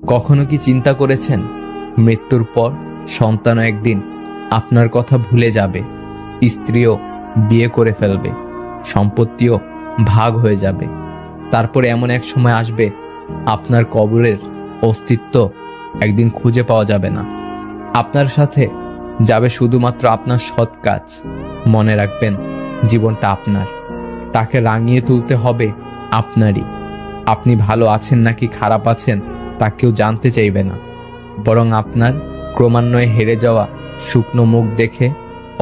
কখনো কি চিন্তা করেছেন মৃত্যুর পর সন্তানও একদিন আপনার কথা ভুলে যাবে, স্ত্রীও বিয়ে করে ফেলবে, সম্পত্তিও ভাগ হয়ে যাবে, তারপরে এমন এক সময় আসবে আপনার কবরের অস্তিত্ব একদিন খুঁজে পাওয়া যাবে না। আপনার সাথে যাবে শুধুমাত্র আপনার সৎ কাজ। মনে রাখবেন, জীবনটা আপনার, তাকে রাঙিয়ে তুলতে হবে আপনারই। আপনি ভালো আছেন নাকি খারাপ আছেন তা কেউ জানতে চাইবে না, বরং আপনার ক্রমান্বয়ে হেরে যাওয়া শুকনো মুখ দেখে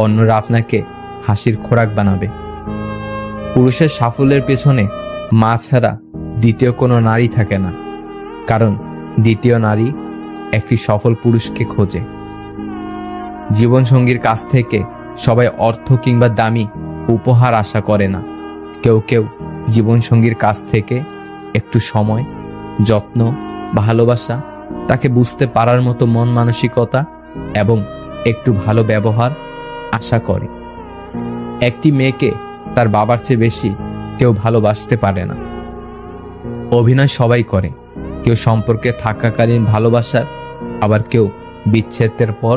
অন্যরা আপনাকে হাসির খোরাক বানাবে। পুরুষের সাফল্যের পেছনে মা ছাড়া দ্বিতীয় কোনো নারী থাকে না, কারণ দ্বিতীয় নারী একটি সফল পুরুষকে খোঁজে। জীবনসঙ্গীর কাছ থেকে সবাই অর্থ কিংবা দামি উপহার আশা করে না। কেউ কেউ জীবনসঙ্গীর কাছ থেকে একটু সময়, যত্ন, ভালোবাসা, তাকে বুঝতে পারার মতো মন মানসিকতা এবং একটু ভালো ব্যবহার আশা করে। একটি মেয়েকে তার বাবার চেয়ে বেশি কেউ ভালোবাসতে পারে না। অভিনয় সবাই করে, কেউ সম্পর্কে থাকাকালীন ভালোবাসার, আবার কেউ বিচ্ছেদের পর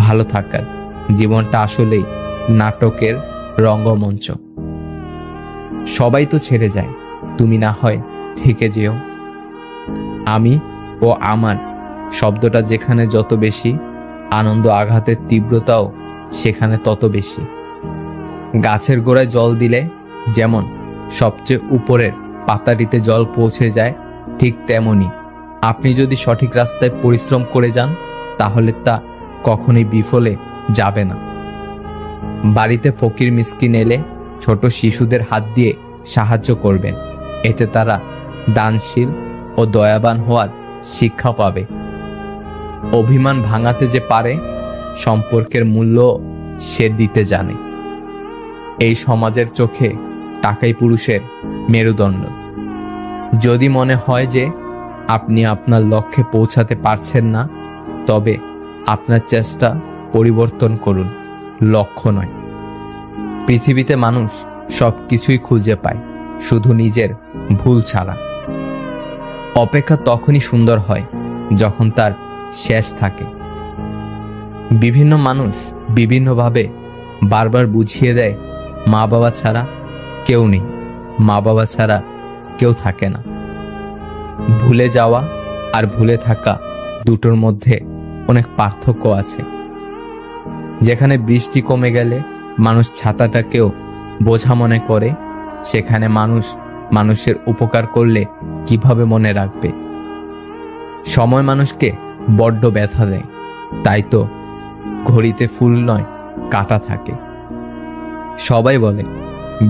ভালো থাকার। জীবনটা আসলেই নাটকের রঙ্গমঞ্চ। সবাই তো ছেড়ে যায়, তুমি না হয় থেকে যেও। আমি ও আমার শব্দটা যেখানে যত বেশি, আনন্দ আঘাতের তীব্রতাও সেখানে তত বেশি। গাছের গোড়ায় জল দিলে যেমন সবচেয়ে উপরের পাতাটিতে জল পৌঁছে যায়, ঠিক তেমনি আপনি যদি সঠিক রাস্তায় পরিশ্রম করে যান তাহলে তা কখনোই বিফলে যাবে না। বাড়িতে ফকির মিসকিন এলে ছোট শিশুদের হাত দিয়ে সাহায্য করবেন, এতে তারা দানশীল ও দয়াবান হওয়ার শিক্ষা পাবে। অভিমান ভাঙাতে যে পারে, সম্পর্কের মূল্য সে দিতে জানে। এই সমাজের চোখে টাকাই পুরুষের মেরুদণ্ড। যদি মনে হয় যে আপনি আপনার লক্ষ্যে পৌঁছাতে পারছেন না, তবে আপনার চেষ্টা পরিবর্তন করুন, লক্ষ্য নয়। পৃথিবীতে মানুষ সবকিছুই খুঁজে পায়, শুধু নিজের ভুল ছাড়া। অপেক্ষা তখনই সুন্দর হয় যখন তার শেষ থাকে। বিভিন্ন মানুষ বিভিন্নভাবে বারবার বুঝিয়ে দেয়, মা বাবা ছাড়া কেউ নেই, মা বাবা ছাড়া কেউ থাকে না। ভুলে যাওয়া আর ভুলে থাকা দুটোর মধ্যে অনেক পার্থক্য আছে। যেখানে বৃষ্টি কমে গেলে মানুষ ছাতাটাকেও বোঝা মনে করে, সেখানে মানুষ মানুষের উপকার করলে কিভাবে মনে রাখবে? সময় মানুষকে বড্ড ব্যথা দেয়, তাই তো ঘড়িতে ফুল নয় কাঁটা থাকে। সবাই বলে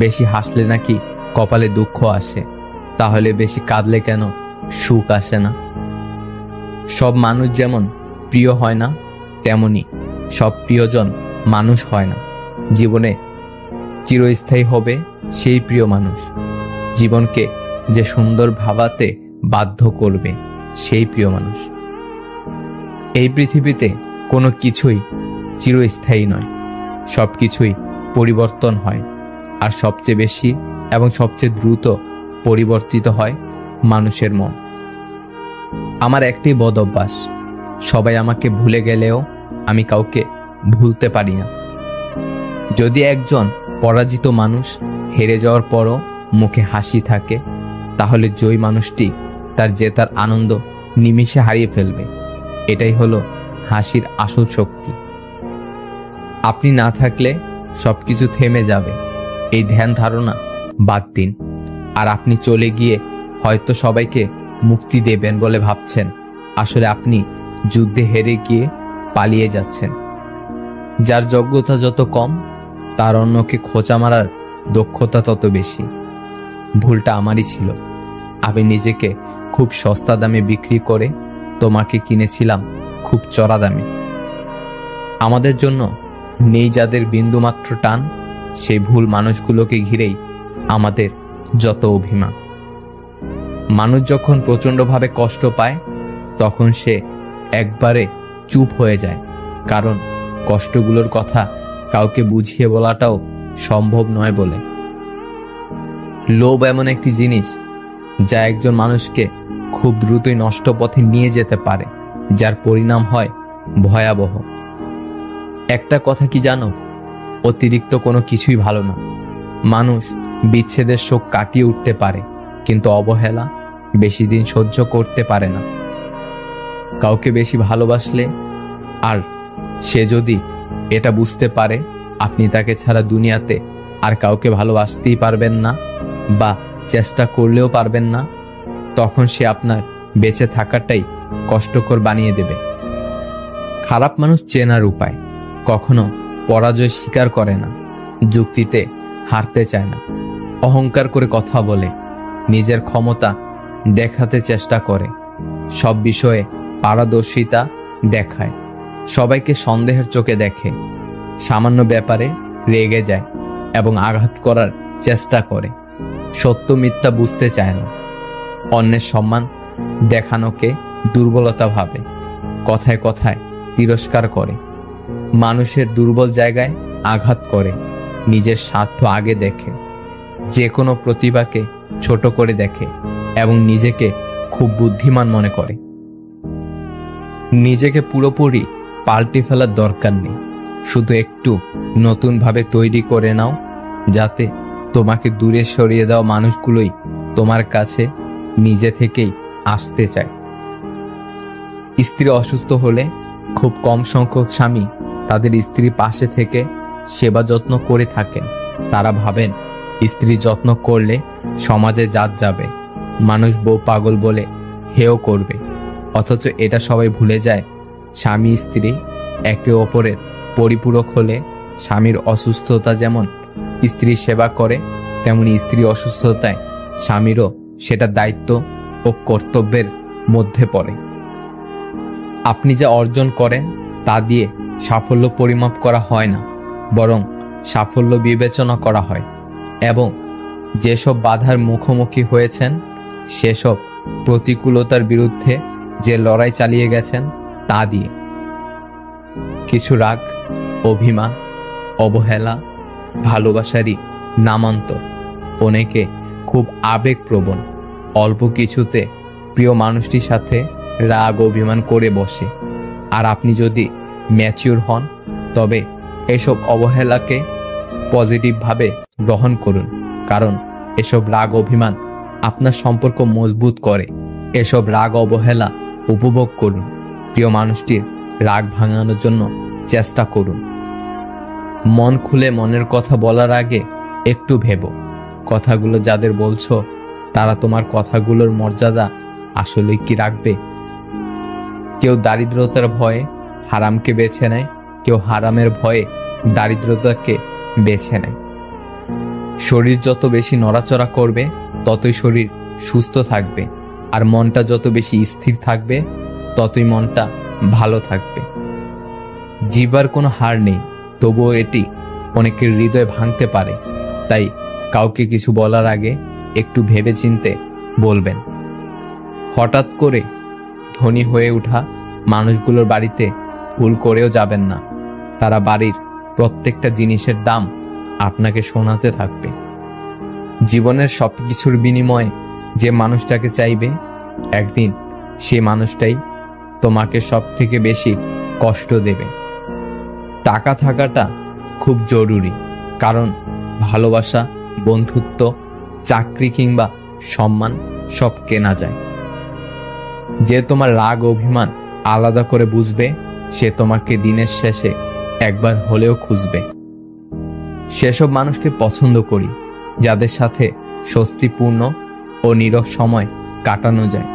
বেশি হাসলে নাকি কপালে দুঃখ আসে, তাহলে বেশি কাঁদলে কেন সুখ আসে না? সব মানুষ যেমন প্রিয় হয় না, তেমনি সব প্রিয়জন মানুষ হয় না। জীবনে চিরস্থায়ী হবে সেই প্রিয় মানুষ, জীবনকে যে সুন্দর ভাবাতে বাধ্য করবে সেই প্রিয় মানুষ। এই পৃথিবীতে কোনো কিছুই চিরস্থায়ী নয়, সবকিছুই পরিবর্তন হয়, আর সবচেয়ে বেশি এবং সবচেয়ে দ্রুত পরিবর্তিত হয় মানুষের মন। আমার একটি বদ অভ্যাস, সবাই আমাকে ভুলে গেলেও আমি কাউকে ভুলতে পারি না। যদি একজন পরাজিত মানুষ হেরে যাওয়ার পরও মুখে হাসি থাকে, তাহলে জয়ী মানুষটি তার জেতার আনন্দ নিমিষে হারিয়ে ফেলবে। এটাই হলো হাসির আসল শক্তি। আপনি না থাকলে সবকিছু থেমে যাবে, এই ধ্যান ধারণা বাদ দিন। আর আপনি চলে গিয়ে হয়তো সবাইকে মুক্তি দেবেন বলে ভাবছেন, আসলে আপনি যুদ্ধে হেরে গিয়ে পালিয়ে যাচ্ছেন। যার যোগ্যতা যত কম, তার অন্যকে খোঁচা মারার দক্ষতা তত বেশি। ভুলটা আমারই ছিল, আমি নিজেকে খুব সস্তা দামে বিক্রি করে তোমাকে কিনেছিলাম খুব চড়া দামে। আমাদের জন্য নেই যাদের বিন্দুমাত্র টান, সেই ভুল মানুষগুলোকে ঘিরেই আমাদের যত অভিমান। মানুষ যখন প্রচণ্ডভাবে কষ্ট পায়, তখন সে একবারে চুপ হয়ে যায়, কারণ কষ্টগুলোর কথা কাউকে বুঝিয়ে বলাটাও সম্ভব নয় বলে। লোভ এমন একটি জিনিস যা একজন মানুষকে খুব দ্রুতই নষ্ট পথে নিয়ে যেতে পারে, যার পরিণাম হয় ভয়াবহ। একটা কথা কি জানো, অতিরিক্ত কোনো কিছুই ভালো না। মানুষ বিচ্ছেদের শোক কাটিয়ে উঠতে পারে, কিন্তু অবহেলা বেশি দিন সহ্য করতে পারে না। কাউকে বেশি ভালোবাসলে আর সে যদি এটা বুঝতে পারে আপনি তাকে ছাড়া দুনিয়াতে আর কাউকে ভালোবাসতেই পারবেন না বা চেষ্টা করলেও পারবেন না, তখন সে আপনার বেঁচে থাকাটাই কষ্টকর বানিয়ে দেবে। খারাপ মানুষ চেনার উপায়, কখনো পরাজয় স্বীকার করে না, যুক্তিতে হারতে চায় না, অহংকার করে কথা বলে, নিজের ক্ষমতা দেখাতে চেষ্টা করে, সব বিষয়ে পারদর্শিতা দেখায়, সবাইকে সন্দেহের চোখে দেখে, সামান্য ব্যাপারে রেগে যায় এবং আঘাত করার চেষ্টা করে, সত্য মিথ্যা বুঝতে চায় না, অন্যের সম্মান দেখানোকে দুর্বলতা ভাবে, কথায় কথায় তিরস্কার করে, মানুষের দুর্বল জায়গায় আঘাত করে, নিজের স্বার্থ আগে দেখে, যে কোনো প্রতিভাকে ছোট করে দেখে এবং নিজেকে খুব বুদ্ধিমান মনে করে। নিজেকে পুরোপুরি পাল্টে ফেলার দরকার নেই, শুধু একটু নতুনভাবে তৈরি করে নাও, যাতে তোমাকে দূরে সরিয়ে দেওয়া মানুষগুলোই তোমার কাছে নিজে থেকেই আসতে চায়। স্ত্রী অসুস্থ হলে খুব কম সংখ্যক স্বামী তাদের স্ত্রী পাশে থেকে সেবা যত্ন করে থাকেন। তারা ভাবেন স্ত্রী যত্ন করলে সমাজে জাত যাবে, মানুষ বউ পাগল বলে হেয় করবে। অথচ এটা সবাই ভুলে যায়, স্বামী স্ত্রী একে অপরের পরিপূরক হলে স্বামীর অসুস্থতা যেমন স্ত্রী সেবা করে, তেমনি স্ত্রী অসুস্থতায় স্বামীরও সেটা দায়িত্ব ও কর্তব্যের মধ্যে পড়ে। আপনি যা অর্জন করেন তা দিয়ে সাফল্য পরিমাপ করা হয় না, বরং সাফল্য বিবেচনা করা হয় এবং যেসব বাধার মুখোমুখি হয়েছেন সেসব প্রতিকূলতার বিরুদ্ধে যে লড়াই চালিয়ে গেছেন তা দিয়ে। কিছু রাগ, অভিমান, অবহেলা ভালোবাসারই নামান্তর। অনেকে খুব আবেগপ্রবণ, অল্প কিছুতে প্রিয় মানুষটির সাথে রাগ অভিমান করে বসে। আর আপনি যদি ম্যাচিউর হন তবে এসব অবহেলাকে পজিটিভভাবে গ্রহণ করুন, কারণ এসব রাগ অভিমান আপনার সম্পর্ক মজবুত করে। এসব রাগ অবহেলা উপভোগ করুন, প্রিয় মানুষটির রাগ ভাঙানোর জন্য চেষ্টা করুন। মন খুলে মনের কথা বলার আগে একটু ভেবো, কথাগুলো যাদের বলছো তারা তোমার কথাগুলোর মর্যাদা আসলেই কি রাখবে? কেউ দারিদ্রতার ভয়ে হারামকে বেছে নেয়, কেউ হারামের ভয়ে দারিদ্রতাকে বেছে নেয়। শরীর যত বেশি নড়াচড়া করবে ততই শরীর সুস্থ থাকবে, আর মনটা যত বেশি স্থির থাকবে ততই মনটা ভালো থাকবে। জিবার কোনো হার নেই, তবুও এটি অনেকের হৃদয় ভাঙতে পারে। তাই কাউকে কিছু বলার আগে একটু ভেবেচিন্তে বলবেন। হঠাৎ করে ধনী হয়ে ওঠা মানুষগুলোর বাড়িতে ভুল করেও যাবেন না, তারা বাড়ির প্রত্যেকটা জিনিসের দাম আপনাকে শোনাতে থাকবে। জীবনের সবকিছুর বিনিময়ে যে মানুষটাকে চাইবে, একদিন সে মানুষটাই তোমাকে সব থেকে বেশি কষ্ট দেবে। টাকা থাকাটা খুব জরুরি, কারণ ভালোবাসা, বন্ধুত্ব, চাকরি কিংবা সম্মান সব কেনা যায়। যে তোমার রাগ অভিমান আলাদা করে বুঝবে, সে তোমাকে দিনের শেষে একবার হলেও খুঁজবে। সেসব মানুষকে পছন্দ করি যাদের সাথে স্বস্তিপূর্ণ ও নীরব সময় কাটানো যায়।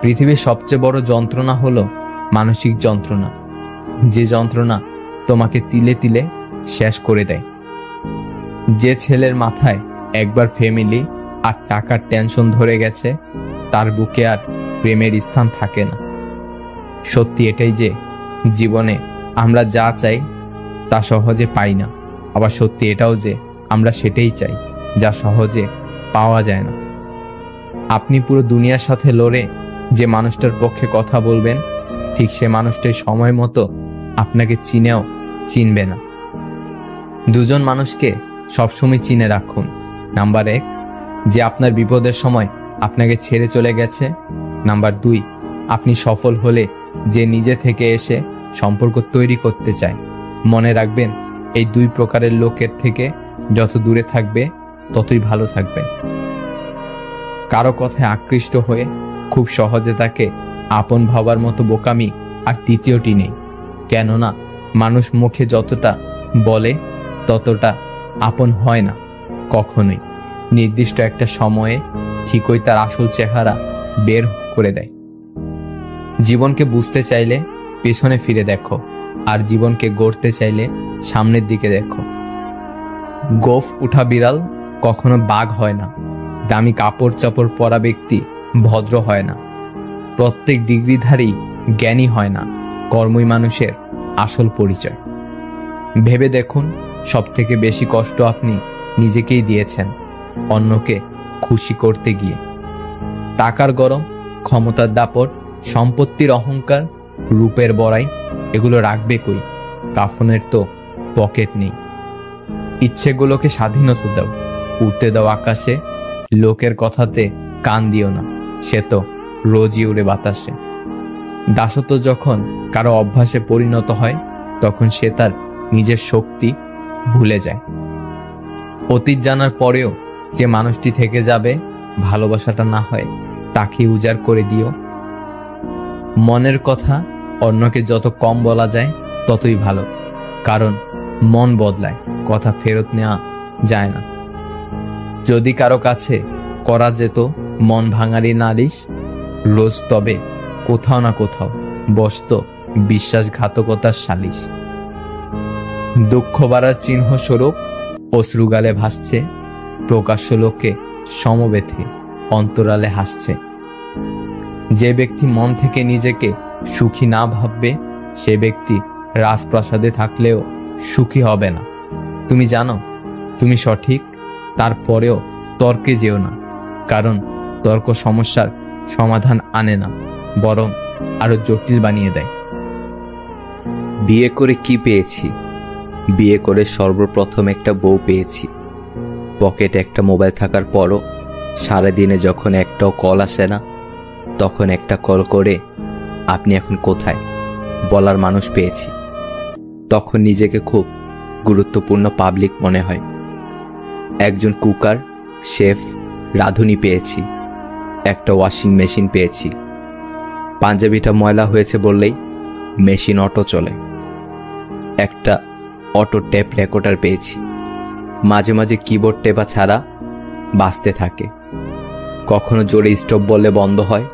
পৃথিবীর সবচেয়ে বড় যন্ত্রণা হলো মানসিক যন্ত্রণা, যে যন্ত্রণা তোমাকে তিলে তিলে শেষ করে দেয়। যে ছেলের মাথায় একবার ফ্যামিলি আর টাকার টেনশন ধরে গেছে, তার বুকে আর প্রেমের স্থান থাকে না। সত্যি এটাই যে জীবনে আমরা যা চাই তা সহজে পাই না, আবার সত্যি এটাও যে আমরা সেটাই চাই যা সহজে পাওয়া যায় না। আপনি পুরো দুনিয়ার সাথে লড়ে যে মানুষটার পক্ষে কথা বলবেন, ঠিক সে মানুষটাই সময় মতো আপনাকে চিনেও চিনবে না। দুজন মানুষকে সবসময় চিনে রাখুন। নাম্বার 1, যে আপনার বিপদের সময় আপনাকে ছেড়ে চলে গেছে, নাম্বার 2, আপনি সফল হলে যে নিজে থেকে এসে সম্পর্ক তৈরি করতে চায়। মনে রাখবেন, এই 2 প্রকারের লোকের থেকে যত দূরে থাকবে ততই ভালো থাকবে। কারো কথায় আকৃষ্ট হয়ে খুব সহজে তাকে আপন ভাবার মতো বোকামি আর তৃতীয়টি নেই। কেননা মানুষ মুখে যতটা বলে ততটা আপন হয় না কখনোই। নির্দিষ্ট একটা সময়ে ঠিকই তার আসল চেহারা বের করে দেয়। জীবনকে বুঝতে চাইলে পেছনে ফিরে দেখো, আর জীবনকে গড়তে চাইলে সামনের দিকে দেখো। গোফ উঠা বিড়াল কখনো বাঘ হয় না। দামি কাপড় চাপড় পরা ব্যক্তি ভদ্র হয় না। প্রত্যেক ডিগ্রিধারী জ্ঞানী হয় না। কর্মই মানুষের আসল পরিচয়। ভেবে দেখুন, সব থেকে বেশি কষ্ট আপনি নিজেকেই দিয়েছেন অন্যকে খুশি করতে গিয়ে। টাকার গরম, ক্ষমতার দাপট, সম্পত্তির অহংকার, রূপের বড়াই, এগুলো রাখবে কই? কাফনের তো পকেট নেই। ইচ্ছেগুলোকে স্বাধীনতা দাও, উঠতে দাও আকাশে। লোকের কথাতে কান দিও না, সে তো রোজই উড়ে বাতাসে। দাসত্ব যখন কারো অভ্যাসে পরিণত হয় তখন সে তার নিজের শক্তি ভুলে যায়। অতীত জানার পরেও যে মানুষটি থেকে যাবে, ভালোবাসাটা না হয় তাকে উজাড় করে দিও। মনের কথা অন্যকে যত কম বলা যায় ততই ভালো, কারণ মন বদলায়, কথা ফেরত নেওয়া যায় না। যদি কারো কাছে করা যেত মন ভাঙারি নালিশ, রোজ তবে কোথাও না কোথাও বসত বিশ্বাসঘাতকতার সালিশ। দুঃখ বাড়ার চিহ্ন স্বরূপ অশ্রুগালে ভাসছে, প্রকাশ্য লোকে সমবেথে অন্তরালে হাসছে। যে ব্যক্তি মন থেকে নিজেকে সুখী না ভাববে, সে ব্যক্তি রাজপ্রাসাদে থাকলেও সুখী হবে না। তুমি জানো তুমি সঠিক, তারপরেও তর্কে যেও না, কারণ তর্ক সমস্যার সমাধান আনে না, বরং আরো জটিল বানিয়ে দেয়। বিয়ে করে কি পেয়েছি? বিয়ে করে সর্বপ্রথম একটা বউ পেয়েছি। পকেটে একটা মোবাইল থাকার পরও সারাদিনে যখন একটাও কল আসে না, তখন একটা কল করে আপনি এখন কোথায় বলার মানুষ পেয়েছি। তখন নিজেকে খুব গুরুত্বপূর্ণ পাবলিক মনে হয়। একজন কুকার, শেফ, রাঁধুনি পেয়েছি। একটা ওয়াশিং মেশিন পেয়েছি। পাঞ্জাবিটা ময়লা হয়েছে বললেই মেশিন অটো চলে। একটা অটো টেপ রেকর্ডার পেয়েছি। মাঝে মাঝে কিবোর্ড টেপা ছাড়া বাজতে থাকে। কখনো জোরে স্টপ বললে বন্ধ হয়,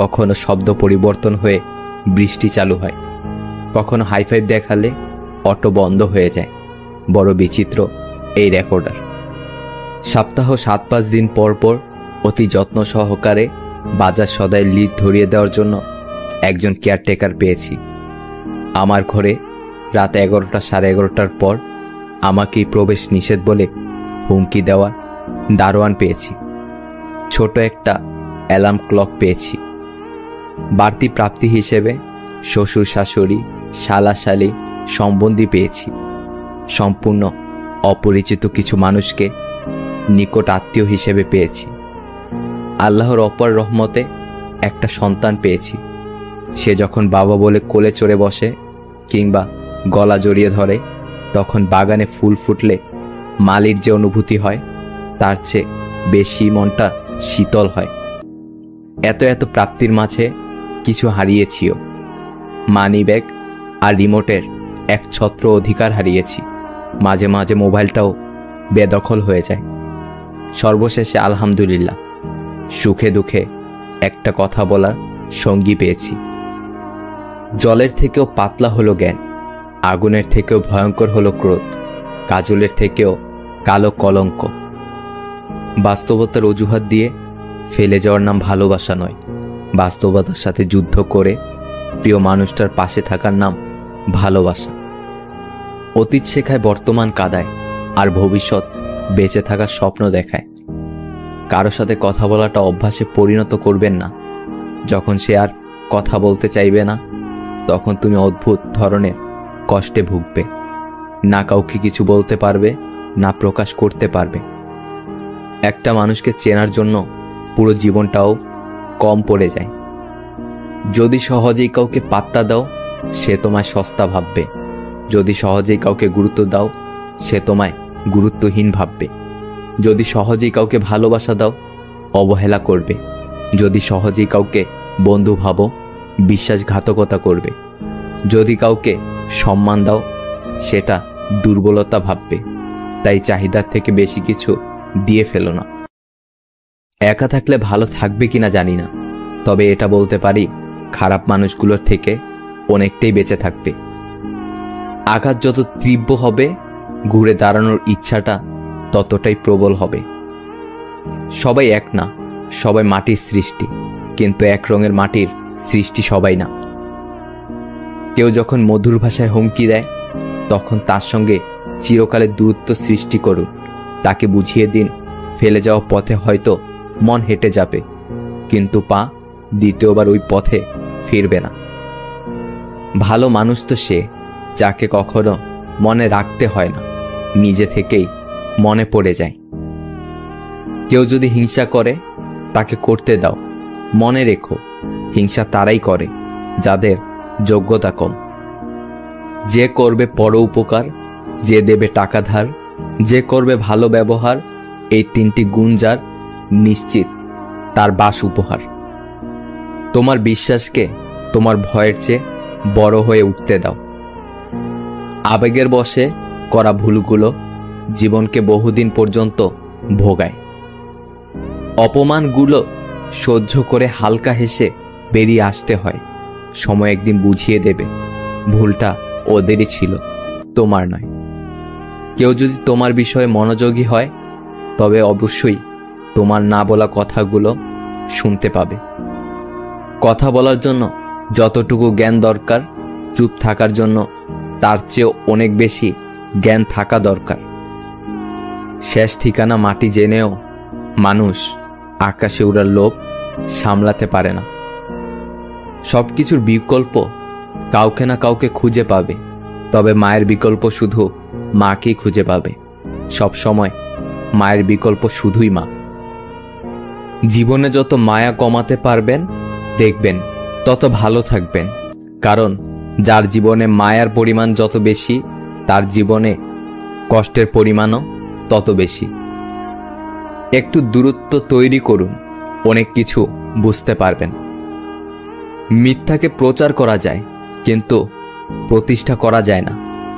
কখনো শব্দ পরিবর্তন হয়ে বৃষ্টি চালু হয়, কখনো হাইফাইভ দেখালে অটো বন্ধ হয়ে যায়। বড় বিচিত্র এই রেকর্ডার। সপ্তাহ 7-5 দিন পর পর অতি যত্ন সহকারে বাজার সদাই লিস্ট ধরিয়ে দেওয়ার জন্য একজন কেয়ারটেকার পেয়েছি। আমার ঘরে রাত 11টা 11:30টার পর আমাকেই প্রবেশ নিষেধ বলে হুমকি দেওয়ার দারোয়ান পেয়েছি। ছোট একটা অ্যালার্ম ক্লক পেয়েছি। বাড়তি প্রাপ্তি হিসেবে শ্বশুর শাশুড়ি, শালা শালি, সম্বন্ধী পেয়েছি। সম্পূর্ণ অপরিচিত কিছু মানুষকে নিকট আত্মীয় হিসেবে পেয়েছি। আল্লাহর অপার রহমতে একটা সন্তান পেয়েছি। সে যখন বাবা বলে কোলে চড়ে বসে কিংবা গলা জড়িয়ে ধরে, তখন বাগানে ফুল ফুটলে মালির যে অনুভূতি হয় তার চেয়ে বেশি মনটা শীতল হয়। এত এত প্রাপ্তির মাঝে কিছু হারিয়েছিও। মানি ব্যাগ আর রিমোটের এক ছত্র অধিকার হারিয়েছি। মাঝে মাঝে মোবাইলটাও বেদখল হয়ে যায়। সর্বশেষে আলহামদুলিল্লাহ, সুখে দুঃখে একটা কথা বলার সঙ্গী পেয়েছি। জলের থেকেও পাতলা হলো জ্ঞান, আগুনের থেকেও ভয়ঙ্কর হলো ক্রোধ, কাজলের থেকেও কালো কলঙ্ক। বাস্তবতার অজুহাত দিয়ে ফেলে যাওয়ার নাম ভালোবাসা নয়। বাস্তবতার সাথে যুদ্ধ করে প্রিয় মানুষটার পাশে থাকার নাম ভালোবাসা। অতীত শেখায় বর্তমান কাদায়, আর ভবিষ্যৎ বেঁচে থাকার স্বপ্ন দেখায়। কারো সাথে কথা বলাটা অভ্যাসে পরিণত করবেন না। যখন সে আর কথা বলতে চাইবে না, তখন তুমি অদ্ভুত ধরনের কষ্টে ভুগবে। না কাউকে কিছু বলতে পারবে, না প্রকাশ করতে পারবে। একটা মানুষকে চেনার জন্য পুরো জীবনটাও কম পড়ে যায়। যদি সহজেই কাউকে পাত্তা দাও, সে তোমায় সস্তা ভাববে। যদি সহজেই কাউকে গুরুত্ব দাও, সে তোমায় গুরুত্বহীন ভাববে। যদি সহজেই কাউকে ভালোবাসা দাও, অবহেলা করবে। যদি সহজেই কাউকে বন্ধু ভাবো, বিশ্বাসঘাতকতা করবে। যদি কাউকে সম্মান দাও, সেটা দুর্বলতা ভাববে। তাই চাহিদার থেকে বেশি কিছু দিয়ে ফেলো না। একা থাকলে ভালো থাকবে কিনা জানি না, তবে এটা বলতে পারি, খারাপ মানুষগুলোর থেকে অনেকটাই বেঁচে থাকবে। আঘাত যত তীব্র হবে, ঘুরে দাঁড়ানোর ইচ্ছাটা ততটাই প্রবল হবে। সবাই এক না, সবাই মাটির সৃষ্টি, কিন্তু এক রঙের মাটির সৃষ্টি সবাই না। কেউ যখন মধুর ভাষায় হুমকি দেয়, তখন তার সঙ্গে চিরকালের দূরত্ব সৃষ্টি করুন। তাকে বুঝিয়ে দিন, ফেলে যাওয়া পথে হয়তো মন হেঁটে যাবে, কিন্তু পা দ্বিতীয়বার ওই পথে ফিরবে না। ভালো মানুষ তো সে, যাকে কখনো মনে রাখতে হয় না, নিজে থেকেই মনে পড়ে যায়। কেউ যদি হিংসা করে, তাকে করতে দাও। মনে রেখো, হিংসা তারাই করে যাদের যোগ্যতা কম। যে করবে পর উপকার, যে দেবে টাকা ধার, যে করবে ভালো ব্যবহার, এই তিনটি গুণ যার, নিশ্চিত তার বাস উপহার। তোমার বিশ্বাসকে তোমার ভয়ের চেয়ে বড় হয়ে উঠতে দাও। আবেগের বশে করা ভুলগুলো জীবনকে বহুদিন পর্যন্ত ভোগায়। অপমানগুলো সহ্য করে হালকা হেসে বেরিয়ে আসতে হয়। সময় একদিন বুঝিয়ে দেবে, ভুলটা ওদেরই ছিল, তোমার নয়। কেউ যদি তোমার বিষয়ে মনোযোগী হয়, তবে অবশ্যই তোমার না বলা কথাগুলো শুনতে পাবে। কথা বলার জন্য যতটুকু জ্ঞান দরকার, চুপ থাকার জন্য তার চেয়েও অনেক বেশি জ্ঞান থাকা দরকার। শেষ ঠিকানা মাটি জেনেও মানুষ আকাশে উড়ার লোভ সামলাতে পারে না। সবকিছুর বিকল্প কাউকে না কাউকে খুঁজে পাবে, তবে মায়ের বিকল্প শুধু মাকেই খুঁজে পাবে। সব সময় মায়ের বিকল্প শুধুই মা। জীবনে যত মায়া কমাতে পারবেন, দেখবেন তত ভালো থাকবেন। কারণ যার জীবনে মায়ার পরিমাণ যত বেশি, তার জীবনে কষ্টের পরিমাণও তত বেশি। একটু দূরত্ব তৈরি করুন, অনেক কিছু বুঝতে পারবেন। মিথ্যাকে প্রচার করা যায়, কিন্তু প্রতিষ্ঠা করা যায় না।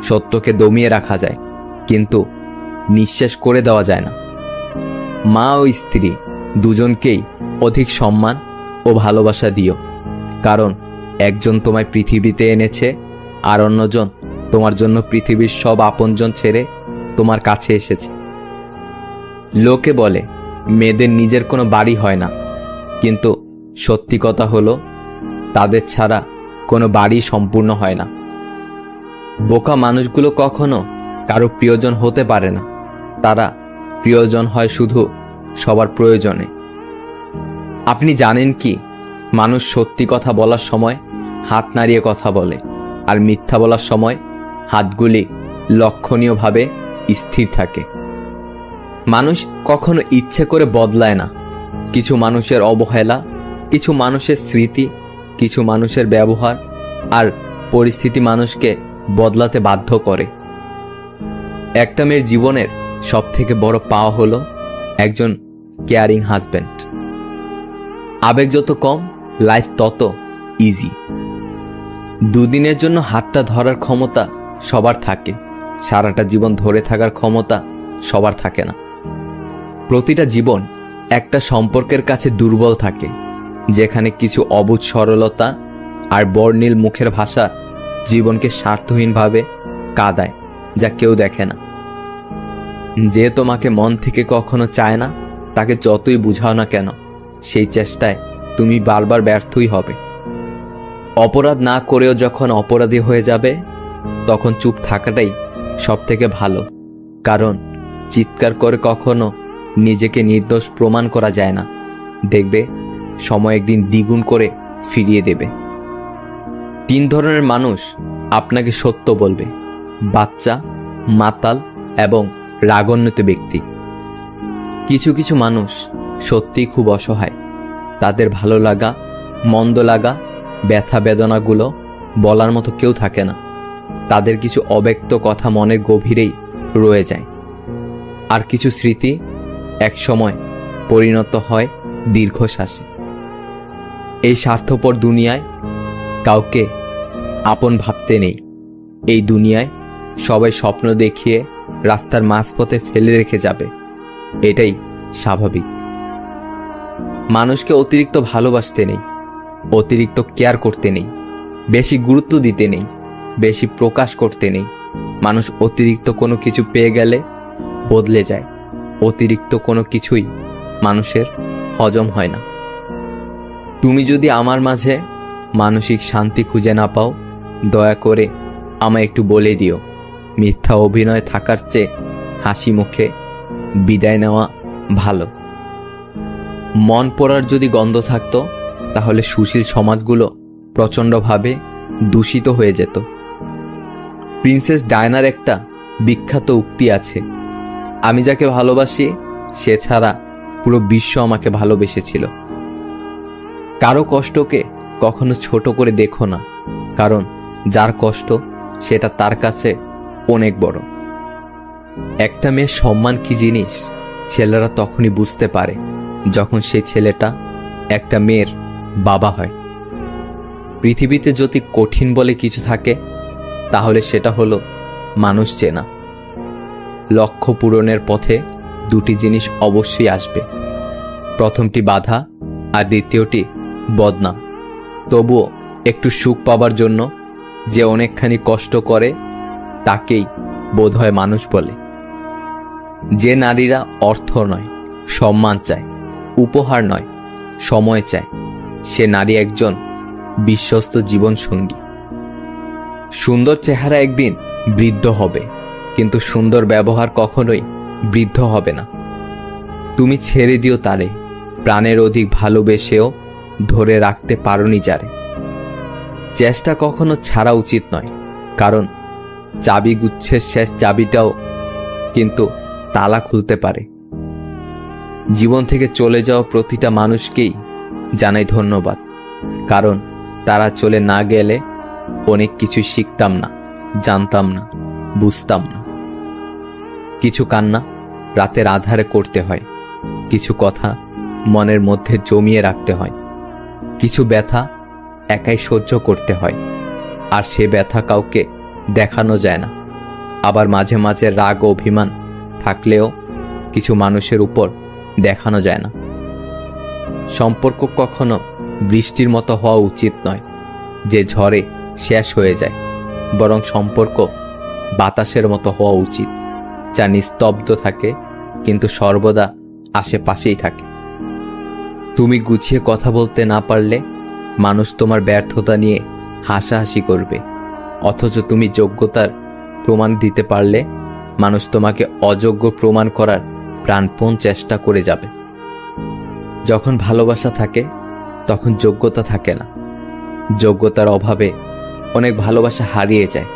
সত্যকে দমিয়ে রাখা যায়, কিন্তু নিঃশেষ করে দেওয়া যায় না। মা ও স্ত্রী দুজনকেই অধিক সম্মান ও ভালোবাসা দিও, কারণ একজন তোমায় পৃথিবীতে এনেছে, আর অন্যজন তোমার জন্য পৃথিবীর সব আপনজন ছেড়ে তোমার কাছে এসেছে। লোকে বলে মেয়েদের নিজের কোনো বাড়ি হয় না, কিন্তু সত্যি কথা হলো, তাদের ছাড়া কোনো বাড়ি সম্পূর্ণ হয় না। বোকা মানুষগুলো কখনো কারো প্রিয়জন হতে পারে না, তারা প্রিয়জন হয় শুধু সবার প্রয়োজনে। আপনি জানেন কি, মানুষ সত্যি কথা বলার সময় হাত নাড়িয়ে কথা বলে, আর মিথ্যা বলার সময় হাতগুলি লক্ষণীয়ভাবে স্থির থাকে। মানুষ কখনো ইচ্ছে করে বদলায় না। কিছু মানুষের অবহেলা, কিছু মানুষের স্মৃতি, কিছু মানুষের ব্যবহার আর পরিস্থিতি মানুষকে বদলাতে বাধ্য করে। একটা মেয়ের জীবনের সবথেকে বড় পাওয়া হলো একজন কেয়ারিং হাজব্যান্ড। আবেগ যত কম, লাইফ তত ইজি। দুদিনের জন্য হাতটা ধরার ক্ষমতা সবার থাকে, সারাটা জীবন ধরে থাকার ক্ষমতা সবার থাকে না। প্রতিটা জীবন একটা সম্পর্কের কাছে দুর্বল থাকে, যেখানে কিছু অবুঝ সরলতা আর বর্ণিল মুখের ভাষা জীবনকে স্বার্থহীনভাবে কাঁদায়, যা কেউ দেখে না। যে তোমাকে মন থেকে কখনো চায় না, তাকে যতই বুঝাও না কেন, সেই চেষ্টায় তুমি বারবার ব্যর্থই হবে। অপরাধ না করেও যখন অপরাধী হয়ে যাবে, তখন চুপ থাকাটাই সব থেকে ভালো, কারণ চিৎকার করে কখনো নিজেকে নির্দোষ প্রমাণ করা যায় না। দেখবে সময় একদিন দ্বিগুণ করে ফিরিয়ে দেবে। 3 ধরনের মানুষ আপনাকে সত্য বলবে: বাচ্চা, মাতাল এবং রাগান্বিত ব্যক্তি। কিছু কিছু মানুষ সত্যিই খুব অসহায়, তাদের ভালো লাগা, মন্দ লাগা ব্যথা বেদনাগুলো বলার মতো কেউ থাকে না। তাদের কিছু অব্যক্ত কথা মনের গভীরেই রয়ে যায়, আর কিছু স্মৃতি এক সময় পরিণত হয় দীর্ঘশ্বাসে। এই স্বার্থপর দুনিয়ায় কাউকে আপন ভাবতে নেই। এই দুনিয়ায় সবাই স্বপ্ন দেখিয়ে রাস্তার মাঝপথে ফেলে রেখে যাবে, এটাই স্বাভাবিক। মানুষকে অতিরিক্ত ভালোবাসতে নেই, অতিরিক্ত কেয়ার করতে নেই, বেশি গুরুত্ব দিতে নেই, বেশি প্রকাশ করতে নেই। মানুষ অতিরিক্ত কোনো কিছু পেয়ে গেলে বদলে যায়। অতিরিক্ত কোনো কিছুই মানুষের হজম হয় না। তুমি যদি আমার মাঝে মানসিক শান্তি খুঁজে না পাও, দয়া করে আমায় একটু বলে দিও। মিথ্যা অভিনয় থাকার চেয়ে হাসি মুখে বিদায় নেওয়া ভালো। মন পড়ার যদি গন্ধ থাকতো, তাহলে সুশীল সমাজগুলো প্রচণ্ডভাবে দূষিত হয়ে যেত। প্রিন্সেস ডায়নার একটা বিখ্যাত উক্তি আছে, আমি যাকে ভালোবাসি সে ছাড়া পুরো বিশ্ব আমাকে ভালোবেসেছিল। কারো কষ্টকে কখনো ছোট করে দেখো না, কারণ যার কষ্ট সেটা তার কাছে অনেক বড়। একটা মেয়ের সম্মান কি জিনিস ছেলেরা তখনই বুঝতে পারে যখন সেই ছেলেটা একটা মেয়ের বাবা হয়। পৃথিবীতে যদি কঠিন বলে কিছু থাকে, তাহলে সেটা হলো মানুষ চেনা। লক্ষ্য পূরণের পথে দুটি জিনিস অবশ্যই আসবে, প্রথমটি বাধা আর দ্বিতীয়টি বদনাম। তবুও একটু সুখ পাবার জন্য যে অনেকখানি কষ্ট করে তাকেই বোধহয় মানুষ বলে। যে নারীরা অর্থ নয় সম্মান চায়, উপহার নয় সময় চায়, সে নারী একজন বিশ্বস্ত জীবনসঙ্গী। সুন্দর চেহারা একদিন বৃদ্ধ হবে, কিন্তু সুন্দর ব্যবহার কখনোই বৃদ্ধ হবে না। তুমি ছেড়ে দিও তারে, প্রাণের অধিক ভালোবেসেও ধরে রাখতে পারোনি যারে। চেষ্টা কখনো ছাড়া উচিত নয়, কারণ চাবি গুচ্ছের শেষ চাবিটাও কিন্তু তালা খুলতে পারে। জীবন থেকে চলে যাওয়া প্রতিটা মানুষকেই জানাই ধন্যবাদ, কারণ তারা চলে না গেলে অনেক কিছু শিখতাম না, জানতাম না, বুঝতাম না। কিছু কান্না রাতের আধারে করতে হয়, কিছু কথা মনের মধ্যে জমিয়ে রাখতে হয়, কিছু ব্যথা একাই সহ্য করতে হয়, আর সে ব্যথা কাউকে দেখানো যায় না। আবার মাঝে মাঝে রাগ ও অভিমান থাকলেও কিছু মানুষের উপর দেখানো যায় না। সম্পর্ক কখনো বৃষ্টির মতো হওয়া উচিত নয় যে ঝড়ে শেষ হয়ে যায়, বরং সম্পর্ক বাতাসের মতো হওয়া উচিত, যা নিস্তব্ধ থাকে কিন্তু সর্বদা আশেপাশেই থাকে। তুমি গুছিয়ে কথা বলতে না পারলে মানুষ তোমার ব্যর্থতা নিয়ে হাসাহাসি করবে, অথচ তুমি যোগ্যতার প্রমাণ দিতে পারলে মানুষ তোমাকে অযোগ্য প্রমাণ করার প্রাণপণ চেষ্টা করে যাবে। যখন ভালোবাসা থাকে তখন যোগ্যতা থাকে না, যোগ্যতার অভাবে অনেক ভালোবাসা হারিয়ে যায়।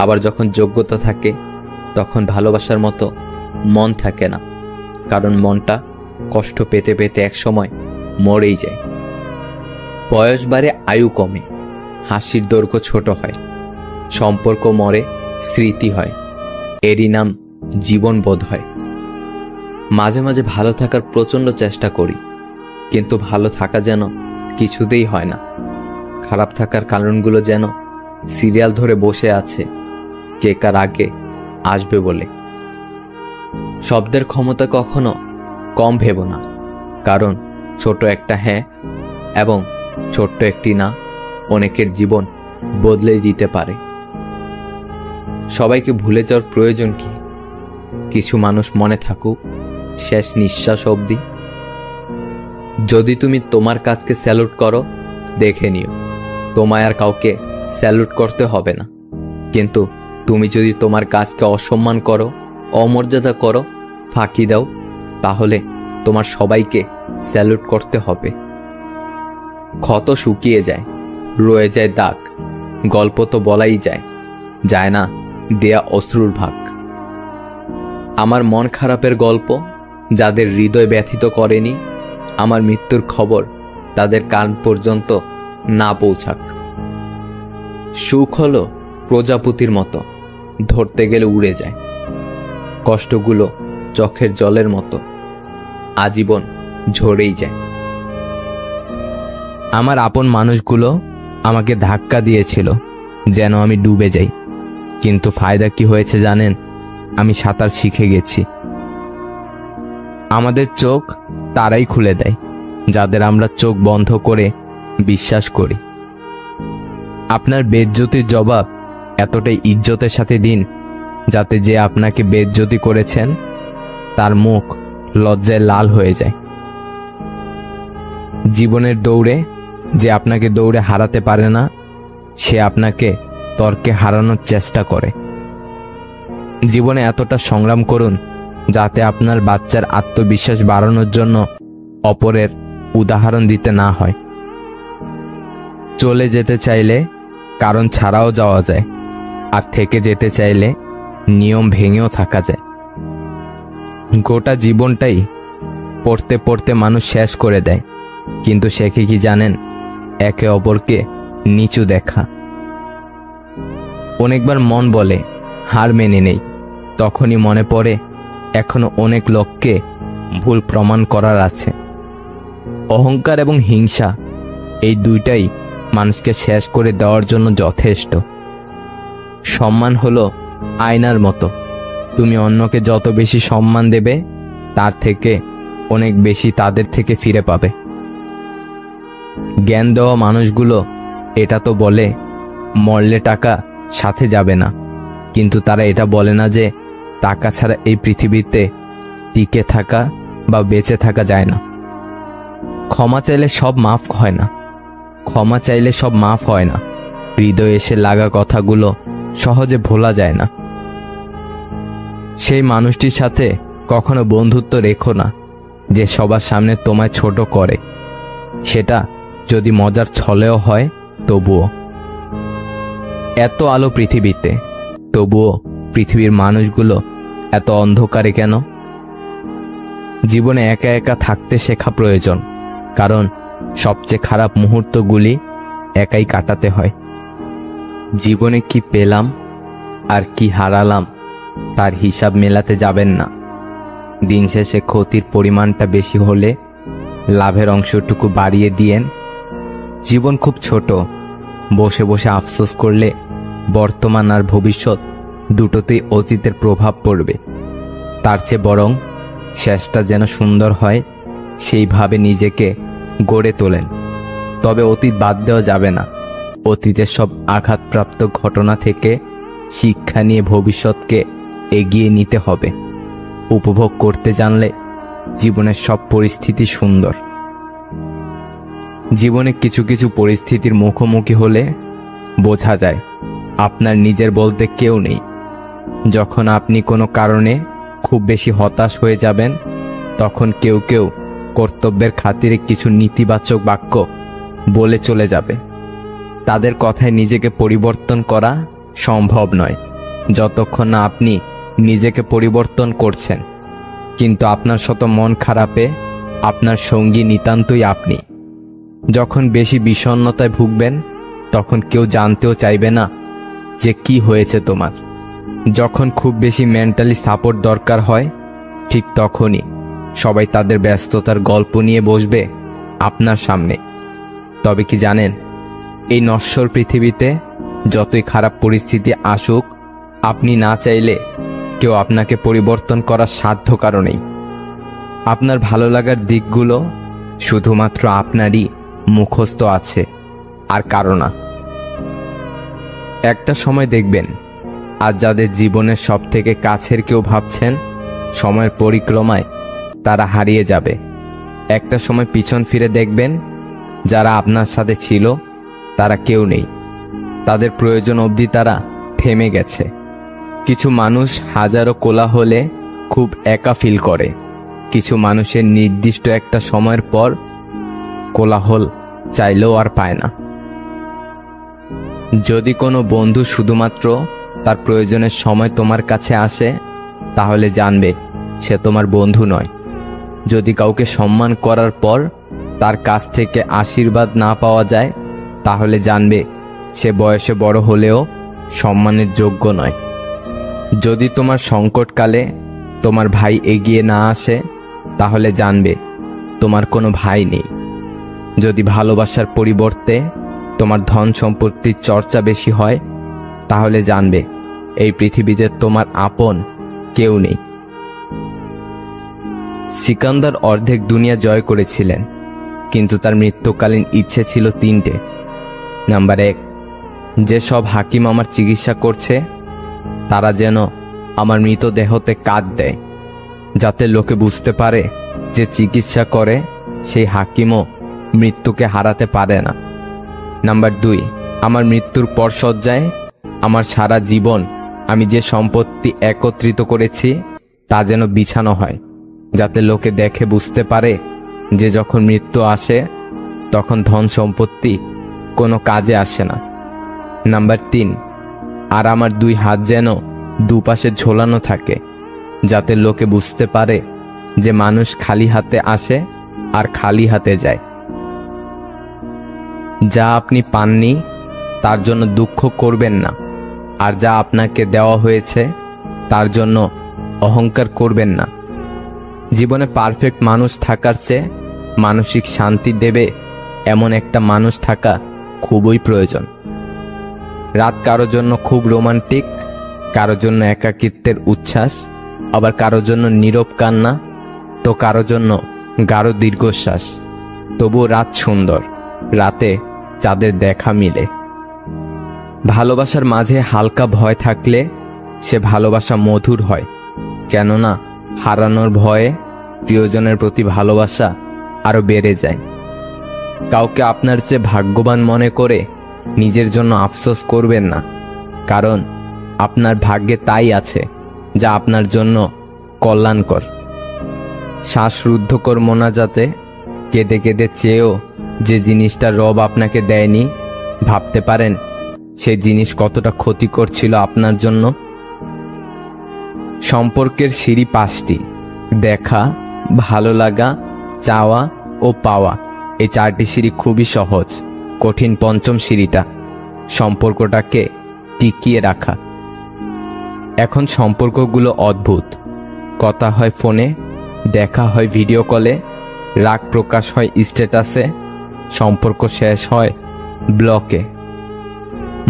আবার যখন যোগ্যতা থাকে তখন ভালোবাসার মতো মন থাকে না, কারণ মনটা কষ্ট পেতে পেতে একসময় মরেই যায়। বয়স বাড়ে, আয়ু কমে, হাসির দৈর্ঘ্য ছোট হয়, সম্পর্ক মরে, স্মৃতি হয়, এরই নাম জীবন বোধ হয়। মাঝে মাঝে ভালো থাকার প্রচণ্ড চেষ্টা করি, কিন্তু ভালো থাকা যেন কিছুতেই হয় না। খারাপ থাকার কারণগুলো যেন সিরিয়াল ধরে বসে আছে কে কার আগে আসবে বলে। শব্দের ক্ষমতা কখনো কম ভেবো না, কারণ ছোট একটা হ্যাঁ এবং ছোট্ট একটি না অনেকের জীবন বদলে দিতে পারে। সবাইকে ভুলে যাওয়ার প্রয়োজন কি? কিছু মানুষ মনে থাকুক শেষ নিঃশ্বাস অবধি। যদি তুমি তোমার কাজকে স্যালুট করো, দেখে নিও তোমায় আর কাউকে স্যালুট করতে হবে না। কিন্তু তুমি যদি তোমার কাজকে অসম্মান করো, অমর্যাদা করো, ফাঁকি দাও, তাহলে তোমার সবাইকে স্যালুট করতে হবে। ক্ষত শুকিয়ে যায়, রয়ে যায় দাগ, গল্প তো বলাই যায়, যায় না দেয়া অশ্রুর ভাগ। আমার মন খারাপের গল্প যাদের হৃদয় ব্যথিত করেনি, আমার মৃত্যুর খবর তাদের কান পর্যন্ত না পৌঁছাক। সুখ হলো প্রজাপতির মতো, ধরতে গেলে উড়ে যায়। কষ্টগুলো চোখের জলের মতো, আজীবন ঝরেই যায়। আমার আপন মানুষগুলো আমাকে ধাক্কা দিয়েছিল যেন আমি ডুবে যাই, কিন্তু ফায়দা কি হয়েছে জানেন? আমি সাঁতার শিখে গেছি। আমাদের চোখ তারাই খুলে দেয় যাদের আমরা চোখ বন্ধ করে বিশ্বাস করি। আপনার বেইজ্জতির জবাব এতটাই ইজ্জতের সাথে দিন যাতে যে আপনাকে বেইজ্জতি করেছেন তার মুখ লজ্জায় লাল হয়ে যায়। জীবনের দৌড়ে যে আপনাকে দৌড়ে হারাতে পারে না, সে আপনাকে তর্কে হারানোর চেষ্টা করে। জীবনে এতটা সংগ্রাম করুন যাতে আপনার বাচ্চার আত্মবিশ্বাস বাড়ানোর জন্য অপরের উদাহরণ দিতে না হয়। চলে যেতে চাইলে কারণ ছাড়াও যাওয়া যায়, আর থেকে যেতে চাইলে নিয়ম ভেঙেও থাকা যায়। গোটা জীবনটাই পড়তে পড়তে মানুষ শেষ করে দেয়, কিন্তু শেখে কি জানেন? একে অপরকে নিচু দেখা। অনেকবার মন বলে হার মেনে নেই, তখনই মনে পড়ে এখনো অনেক লোককে ভুল প্রমাণ করার আছে। অহংকার এবং হিংসা এই দুইটাই মানুষকে শেষ করে দেওয়ার জন্য যথেষ্ট। সম্মান হলো আয়নার মতো, তুমি অন্যকে যত বেশি সম্মান দেবে তার থেকে অনেক বেশি তাদের থেকে ফিরে পাবে। জ্ঞান দেওয়া মানুষগুলো এটা তো বলে মরলে টাকা সাথে যাবে না, কিন্তু তারা এটা বলে না যে টাকা ছাড়া এই পৃথিবীতে টিকে থাকা বা বেঁচে থাকা যায় না। ক্ষমা চাইলে সব মাফ হয় না, ক্ষমা চাইলে সব মাফ হয় না। হৃদয়ে এসে লাগা কথাগুলো সহজে ভোলা যায় না। সেই মানুষটির সাথে কখনো বন্ধুত্ব রেখো না যে সবার সামনে তোমায় ছোট করে, সেটা যদি মজার ছলেও হয় তবুও। এত আলো পৃথিবীতে, তবুও পৃথিবীর মানুষগুলো এত অন্ধকারে কেন? জীবনে একা একা থাকতে শেখা প্রয়োজন, কারণ সবচেয়ে খারাপ মুহূর্তগুলি একাই কাটাতে হয়। জীবনে কি পেলাম আর কি হারালাম তার হিসাব মেলাতে যাবেন না। দিন শেষে ক্ষতির পরিমাণটা বেশি হলে লাভের অংশটুকু বাড়িয়ে দিয়েন। জীবন খুব ছোট, বসে বসে আফসোস করলে বর্তমান আর ভবিষ্যৎ দুটোতেই অতীতের প্রভাব পড়বে। তার চেয়ে বরং শেষটা যেন সুন্দর হয় সেইভাবে নিজেকে গড়ে তোলেন। তবে অতীত বাদ দেওয়া যাবে না। অতীতের সব আঘাতপ্রাপ্ত ঘটনা থেকে শিক্ষা নিয়ে ভবিষ্যৎকে এগিয়ে নিতে হবে। উপভোগ করতে জানলে জীবনের সব পরিস্থিতি সুন্দর। জীবনে কিছু কিছু পরিস্থিতির মুখোমুখি হলে বোঝা যায় আপনার নিজের বলতে কেউ নেই। যখন আপনি কোনো কারণে খুব বেশি হতাশ হয়ে যাবেন, তখন কেউ কেউ কর্তব্যের খাতিরে কিছু নেতিবাচক বাক্য বলে চলে যাবে। তাদের কথায় নিজেকে পরিবর্তন করা সম্ভব নয় যতক্ষণ না আপনি নিজেকে পরিবর্তন করছেন। কিন্তু আপনার শত মন খারাপে আপনার সঙ্গী নিতান্তই আপনি। যখন বেশি বিষণ্ণতায় ভুগবেন, তখন কেউ জানতেও চাইবে না যে কি হয়েছে তোমার। যখন খুব বেশি মেন্টালি সাপোর্ট দরকার হয়, ঠিক তখনই সবাই তাদের ব্যস্ততার গল্প নিয়ে বসবে আপনার সামনে। তবে কি জানেন, এই নশ্বর পৃথিবীতে যতই খারাপ পরিস্থিতি আসুক, আপনি না চাইলে কেউ আপনাকে পরিবর্তন করার সাধ্য কারণেই। আপনার ভালো লাগার দিকগুলো শুধুমাত্র আপনারই মুখস্থ আছে, আর কারো না। একটা সময় দেখবেন, আর যাদের জীবনের সব থেকে কাছের কেউ ভাবছেন, সময়ের পরিক্রমায় তারা হারিয়ে যাবে। একটা সময় পিছন ফিরে দেখবেন, যারা আপনার সাথে ছিল তারা কেউ নেই। তাদের প্রয়োজন অবধি তারা থেমে গেছে। কিছু মানুষ হাজারো কোলাহলে খুব একা ফিল করে। কিছু মানুষের নির্দিষ্ট একটা সময়ের পর কোলাহল চাইলেও আর পায় না। যদি কোনো বন্ধু শুধুমাত্র তার প্রয়োজনের সময় তোমার কাছে আসে, তাহলে জানবে সে তোমার বন্ধু নয়। যদি কাউকে সম্মান করার পর তার কাছ থেকে আশীর্বাদ না পাওয়া যায়, তাহলে জানবে সে বয়সে বড় হলেও সম্মানের যোগ্য নয়। যদি তোমার সংকটকালে তোমার ভাই এগিয়ে না আসে, তাহলে জানবে তোমার কোনো ভাই নেই। যদি ভালোবাসার পরিবর্তে তোমার ধন সম্পত্তির চর্চা বেশি হয়, তাহলে জানবে এই পৃথিবীতে তোমার আপন কেউ নেই। সিকান্দার অর্ধেক দুনিয়া জয় করেছিলেন, কিন্তু তার মৃত্যুকালীন ইচ্ছে ছিল তিনটে। নাম্বার 1, যে সব হাকিম আমার চিকিৎসা করছে তারা যেন আমার মৃতদেহতে কাঁধ দেয়, যাতে লোকে বুঝতে পারে যে চিকিৎসা করে সেই হাকিমও মৃত্যুকে হারাতে পারে না। নাম্বার 2, আমার মৃত্যুর পর শয্যায় আমার সারা জীবন আমি যে সম্পত্তি একত্রিত করেছি তা যেন বিছানো হয়, যাতে লোকে দেখে বুঝতে পারে যে যখন মৃত্যু আসে তখন ধন সম্পত্তি কোনো কাজে আসে না। নাম্বার 3, আর আমার 2 হাত যেন দুপাশে ঝোলানো থাকে, যাতে লোকে বুঝতে পারে যে মানুষ খালি হাতে আসে আর খালি হাতে যায়। যা আপনি পাননি তার জন্য দুঃখ করবেন না, আর যা আপনাকে দেওয়া হয়েছে তার জন্য অহংকার করবেন না। জীবনে পারফেক্ট মানুষ থাকার চেয়ে মানসিক শান্তি দেবে এমন একটা মানুষ থাকা খুবই প্রয়োজন। রাত কারোর জন্য খুব রোমান্টিক, কারোর জন্য একাকিত্বের উচ্ছ্বাস, আবার কারোর জন্য নীরব কান্না, তো কারোর জন্য গাঢ় দীর্ঘশ্বাস। তবুও রাত সুন্দর, রাতে চাঁদের দেখা মিলে। ভালোবাসার মাঝে হালকা ভয় থাকলে সে ভালোবাসা মধুর হয়, কেননা হারানোর ভয়ে প্রিয়জনের প্রতি ভালোবাসা আরো বেড়ে যায়। কাউকে আপনার চেয়ে ভাগ্যবান মনে করে নিজের জন্য আফসোস করবেন না, কারণ আপনার ভাগ্যে তাই আছে যা আপনার জন্য কল্যাণকর। শ্বাসরুদ্ধকর মোনাজাতে কেঁদে কেঁদে চেয়েও যে জিনিসটা রব আপনাকে দেয়নি, ভাবতে পারেন সেই জিনিস কতটা ক্ষতিকর ছিল আপনার জন্য। সম্পর্কের সিঁড়ি 5টি: দেখা, ভালো লাগা, চাওয়া ও পাওয়া। এই 4টি সিঁড়ি খুবই সহজ, কঠিন 5ম সিঁড়িটা সম্পর্কটাকে টিকিয়ে রাখা। এখন সম্পর্কগুলো অদ্ভুত। কথা হয় ফোনে, দেখা হয় ভিডিও কলে, রাগ প্রকাশ হয় স্ট্যাটাসে, সম্পর্ক শেষ হয় ব্লকে।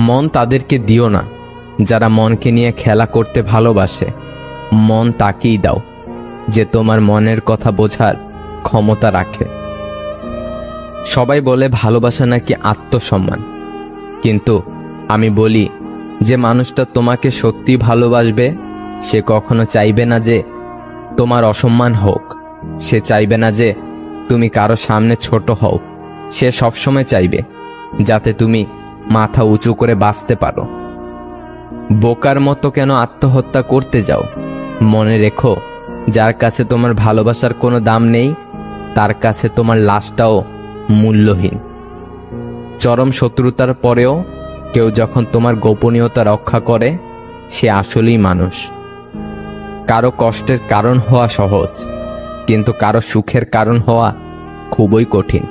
মন তাদেরকে দিও না যারা মনকে নিয়ে খেলা করতে ভালোবাসে। মন তাকেই দাও যে তোমার মনের কথা বোঝার ক্ষমতা রাখে। সবাই বলে ভালোবাসা নাকি আত্মসম্মান, কিন্তু আমি বলি যে মানুষটা তোমাকে সত্যি ভালোবাসবে সে কখনো চাইবে না যে তোমার অসম্মান হোক, সে চাইবে না যে তুমি কারো সামনে ছোট হও। সে সবসময় চাইবে যাতে তুমি মাথা উঁচু করে বাঁচতে পারো। বোকার মতো কেন আত্মহত্যা করতে যাও? মনে রেখো, যার কাছে তোমার ভালোবাসার কোনো দাম নেই তার কাছে তোমার লাশটাও মূল্যহীন। চরম শত্রুতার পরেও কেউ যখন তোমার গোপনীয়তা রক্ষা করে সে আসলেই মানুষ। কারো কষ্টের কারণ হওয়া সহজ, কিন্তু কারো সুখের কারণ হওয়া খুবই কঠিন।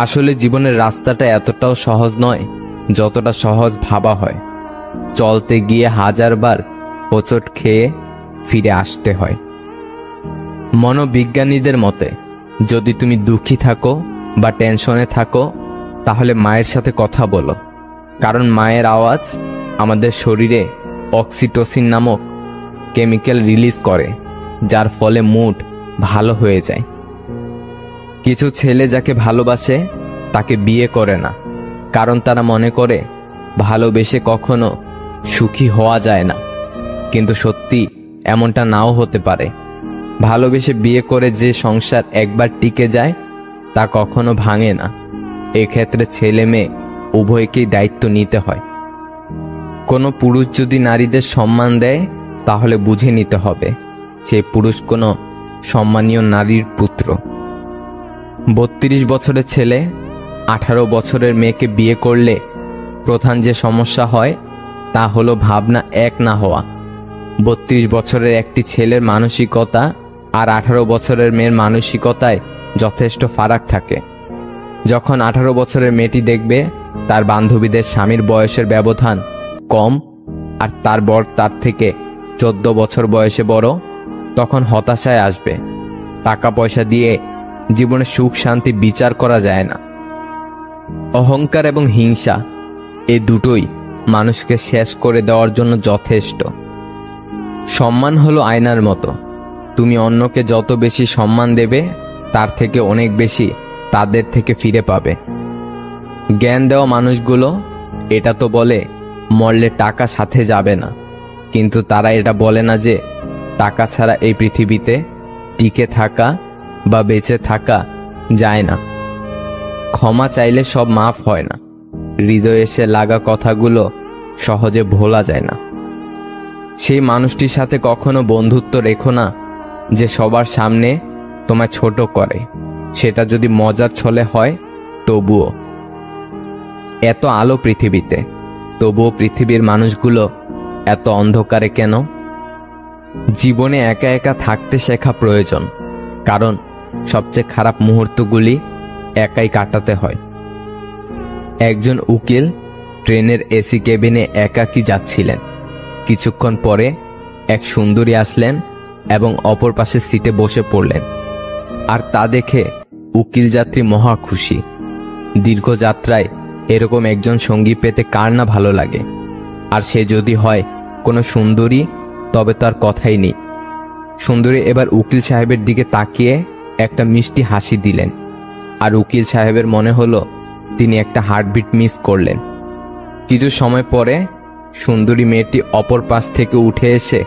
আসলে জীবনের রাস্তাটা এতটাও সহজ নয় যতটা সহজ ভাবা হয়। চলতে গিয়ে 1000 বার হোঁচট খেয়ে ফিরে আসতে হয়। মনোবিজ্ঞানীদের মতে যদি তুমি দুঃখী থাকো বা টেনশনে থাকো তাহলে মায়ের সাথে কথা বলো, কারণ মায়ের আওয়াজ আমাদের শরীরে অক্সিটোসিন নামক কেমিক্যাল রিলিজ করে, যার ফলে মুড ভালো হয়ে যায়। কিছু ছেলে যাকে ভালোবাসে তাকে বিয়ে করে না, কারণ তারা মনে করে ভালোবেসে কখনো সুখী হওয়া যায় না। কিন্তু সত্যি এমনটা নাও হতে পারে। ভালোবেসে বিয়ে করে যে সংসার একবার টিকে যায় তা কখনো ভাঙে না। এক্ষেত্রে ছেলে মেয়ে উভয়কেই দায়িত্ব নিতে হয়। কোনো পুরুষ যদি নারীদের সম্মান দেয় তাহলে বুঝে নিতে হবে সেই পুরুষ কোনো সম্মানীয় নারীর পুত্র। 32 বছরের ছেলে 18 বছরের মেয়েকে বিয়ে করলে প্রধান যে সমস্যা হয় তা হলো ভাবনা এক না হওয়া। 32 বছরের একটি ছেলের মানসিকতা আর 18 বছরের মেয়ের মানসিকতায় যথেষ্ট ফারাক থাকে। যখন 18 বছরের মেয়েটি দেখবে তার বান্ধবীদের স্বামীর বয়সের ব্যবধান কম আর তার বর তার থেকে 14 বছর বয়সে বড়, তখন হতাশায় আসবে। টাকা পয়সা দিয়ে জীবনে সুখ শান্তি বিচার করা যায় না। অহংকার এবং হিংসা এই দুটোই মানুষকে শেষ করে দেওয়ার জন্য যথেষ্ট। সম্মান হলো আয়নার মতো, তুমি অন্যকে যত বেশি সম্মান দেবে তার থেকে অনেক বেশি তাদের থেকে ফিরে পাবে। জ্ঞান দেওয়া মানুষগুলো এটা তো বলে মরলে টাকা সাথে যাবে না, কিন্তু তারা এটা বলে না যে টাকা ছাড়া এই পৃথিবীতে টিকে থাকা বা বেঁচে থাকা যায় না। ক্ষমা চাইলে সব মাফ হয় না, হৃদয়ে এসে লাগা কথাগুলো সহজে ভোলা যায় না। সেই মানুষটির সাথে কখনো বন্ধুত্ব রেখো না যে সবার সামনে তোমায় ছোট করে, সেটা যদি মজার ছলে হয় তবুও। এত আলো পৃথিবীতে, তবুও পৃথিবীর মানুষগুলো এত অন্ধকারে কেন? জীবনে একা একা থাকতে শেখা প্রয়োজন, কারণ সবচেয়ে খারাপ মুহূর্তগুলি একাই কাটাতে হয়। একজন উকিল ট্রেনের এসি কেবিনে একাকী যাচ্ছিলেন। কিছুক্ষণ পরে এক সুন্দরী আসলেন এবং অপর পাশের সিটে বসে পড়লেন। আর তা দেখে উকিল যাত্রী মহা খুশি। দীর্ঘ যাত্রায় এরকম একজন সঙ্গী পেতে কার না ভালো লাগে, আর সে যদি হয় কোনো সুন্দরী তবে তার কথাই নেই। সুন্দরী এবার উকিল সাহেবের দিকে তাকিয়ে একটা মিষ্টি হাসি দিলেন, আর উকিল সাহেবের মনে হলো তিনি একটা হার্টবিট মিস করলেন। কিছু সময় পরে সুন্দরী মেয়েটি অপর পাশ থেকে উঠে এসে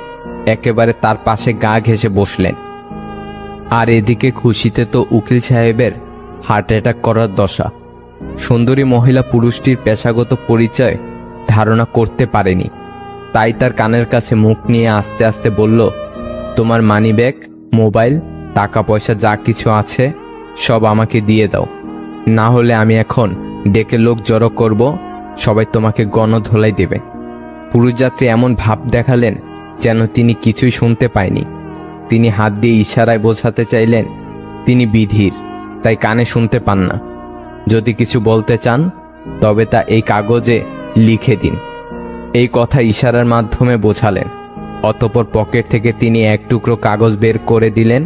একেবারে তার পাশে গা ঘেঁষে বসলেন। আর এদিকে খুশিতে তো উকিল সাহেবের হার্ট অ্যাটাক করার দশা। সুন্দরী মহিলা পুরুষটির পেশাগত পরিচয় ধারণা করতে পারেনি, তাই তার কানের কাছে মুখ নিয়ে আস্তে আস্তে বলল, তোমার মানিব্যাগ, মোবাইল, টাকা পয়সা যা কিছু আছে সব আমাকে দিয়ে দাও, না হলে আমি এখন ডেকে লোক জড়ো করব, সবাই তোমাকে গণধোলাই দেবে। পুরুষ যাত্রী এমন ভাব দেখালেন যেন তিনি কিছুই শুনতে পায়নি। তিনি হাত দিয়ে ইশারায় বোঝাতে চাইলেন তিনি বিধির, তাই কানে শুনতে পান না। যদি কিছু বলতে চান তবে তা এই কাগজে লিখে দিন। এই কথা ইশারার মাধ্যমে বোঝালেন। অতঃপর পকেট থেকে তিনি এক টুকরো কাগজ বের করে দিলেন।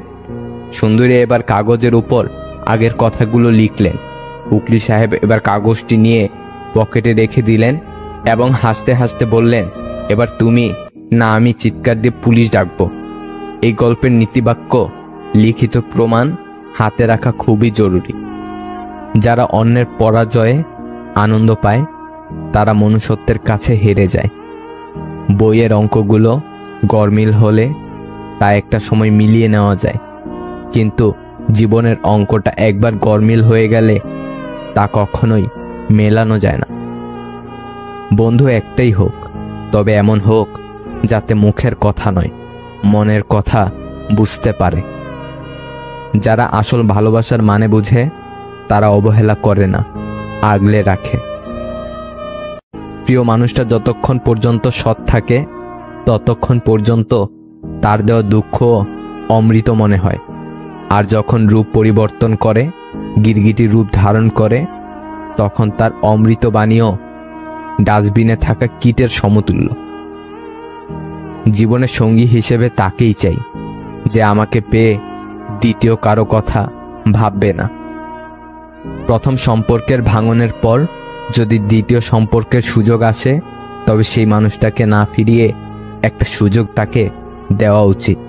সুন্দরী এবার কাগজের উপর আগের কথাগুলো লিখলেন। উকিল সাহেব এবার কাগজটি নিয়ে পকেটে রেখে দিলেন এবং হাসতে হাসতে বললেন, এবার তুমি না আমি চিৎকার দিয়ে পুলিশ ডাকবো। এই গল্পের নীতিবাক্য, লিখিত প্রমাণ হাতে রাখা খুবই জরুরি। যারা অন্যের পরাজয়ে আনন্দ পায় তারা মনুষ্যত্বের কাছে হেরে যায়। বইয়ের অঙ্কগুলো গরমিল হলে তা একটা সময় মিলিয়ে নেওয়া যায়, কিন্তু জীবনের অঙ্কটা একবার গরমিল হয়ে গেলে তা কখনোই মেলানো যায় না। বন্ধু একটাই হোক, তবে এমন হোক যাতে মুখের কথা নয়, মনের কথা বুঝতে পারে। যারা আসল ভালোবাসার মানে বুঝে তারা অবহেলা করে না, আগলে রাখে। প্রিয় মানুষটা যতক্ষণ পর্যন্ত সৎ থাকে ততক্ষণ পর্যন্ত তার দেওয়া দুঃখ অমৃত মনে হয়, আর যখন রূপ পরিবর্তন করে, গিরগিটির রূপ ধারণ করে, তখন তার অমৃত বাণীও ডাস্টবিনে থাকা কীটের সমতুল্য। জীবনের সঙ্গী হিসেবে তাকেই চাই যে আমাকে পেয়ে দ্বিতীয় কারো কথা ভাববে না। প্রথম সম্পর্কের ভাঙনের পর যদি দ্বিতীয় সম্পর্কের সুযোগ আসে তবে সেই মানুষটাকে না ফিরিয়ে একটা সুযোগ তাকে দেওয়া উচিত।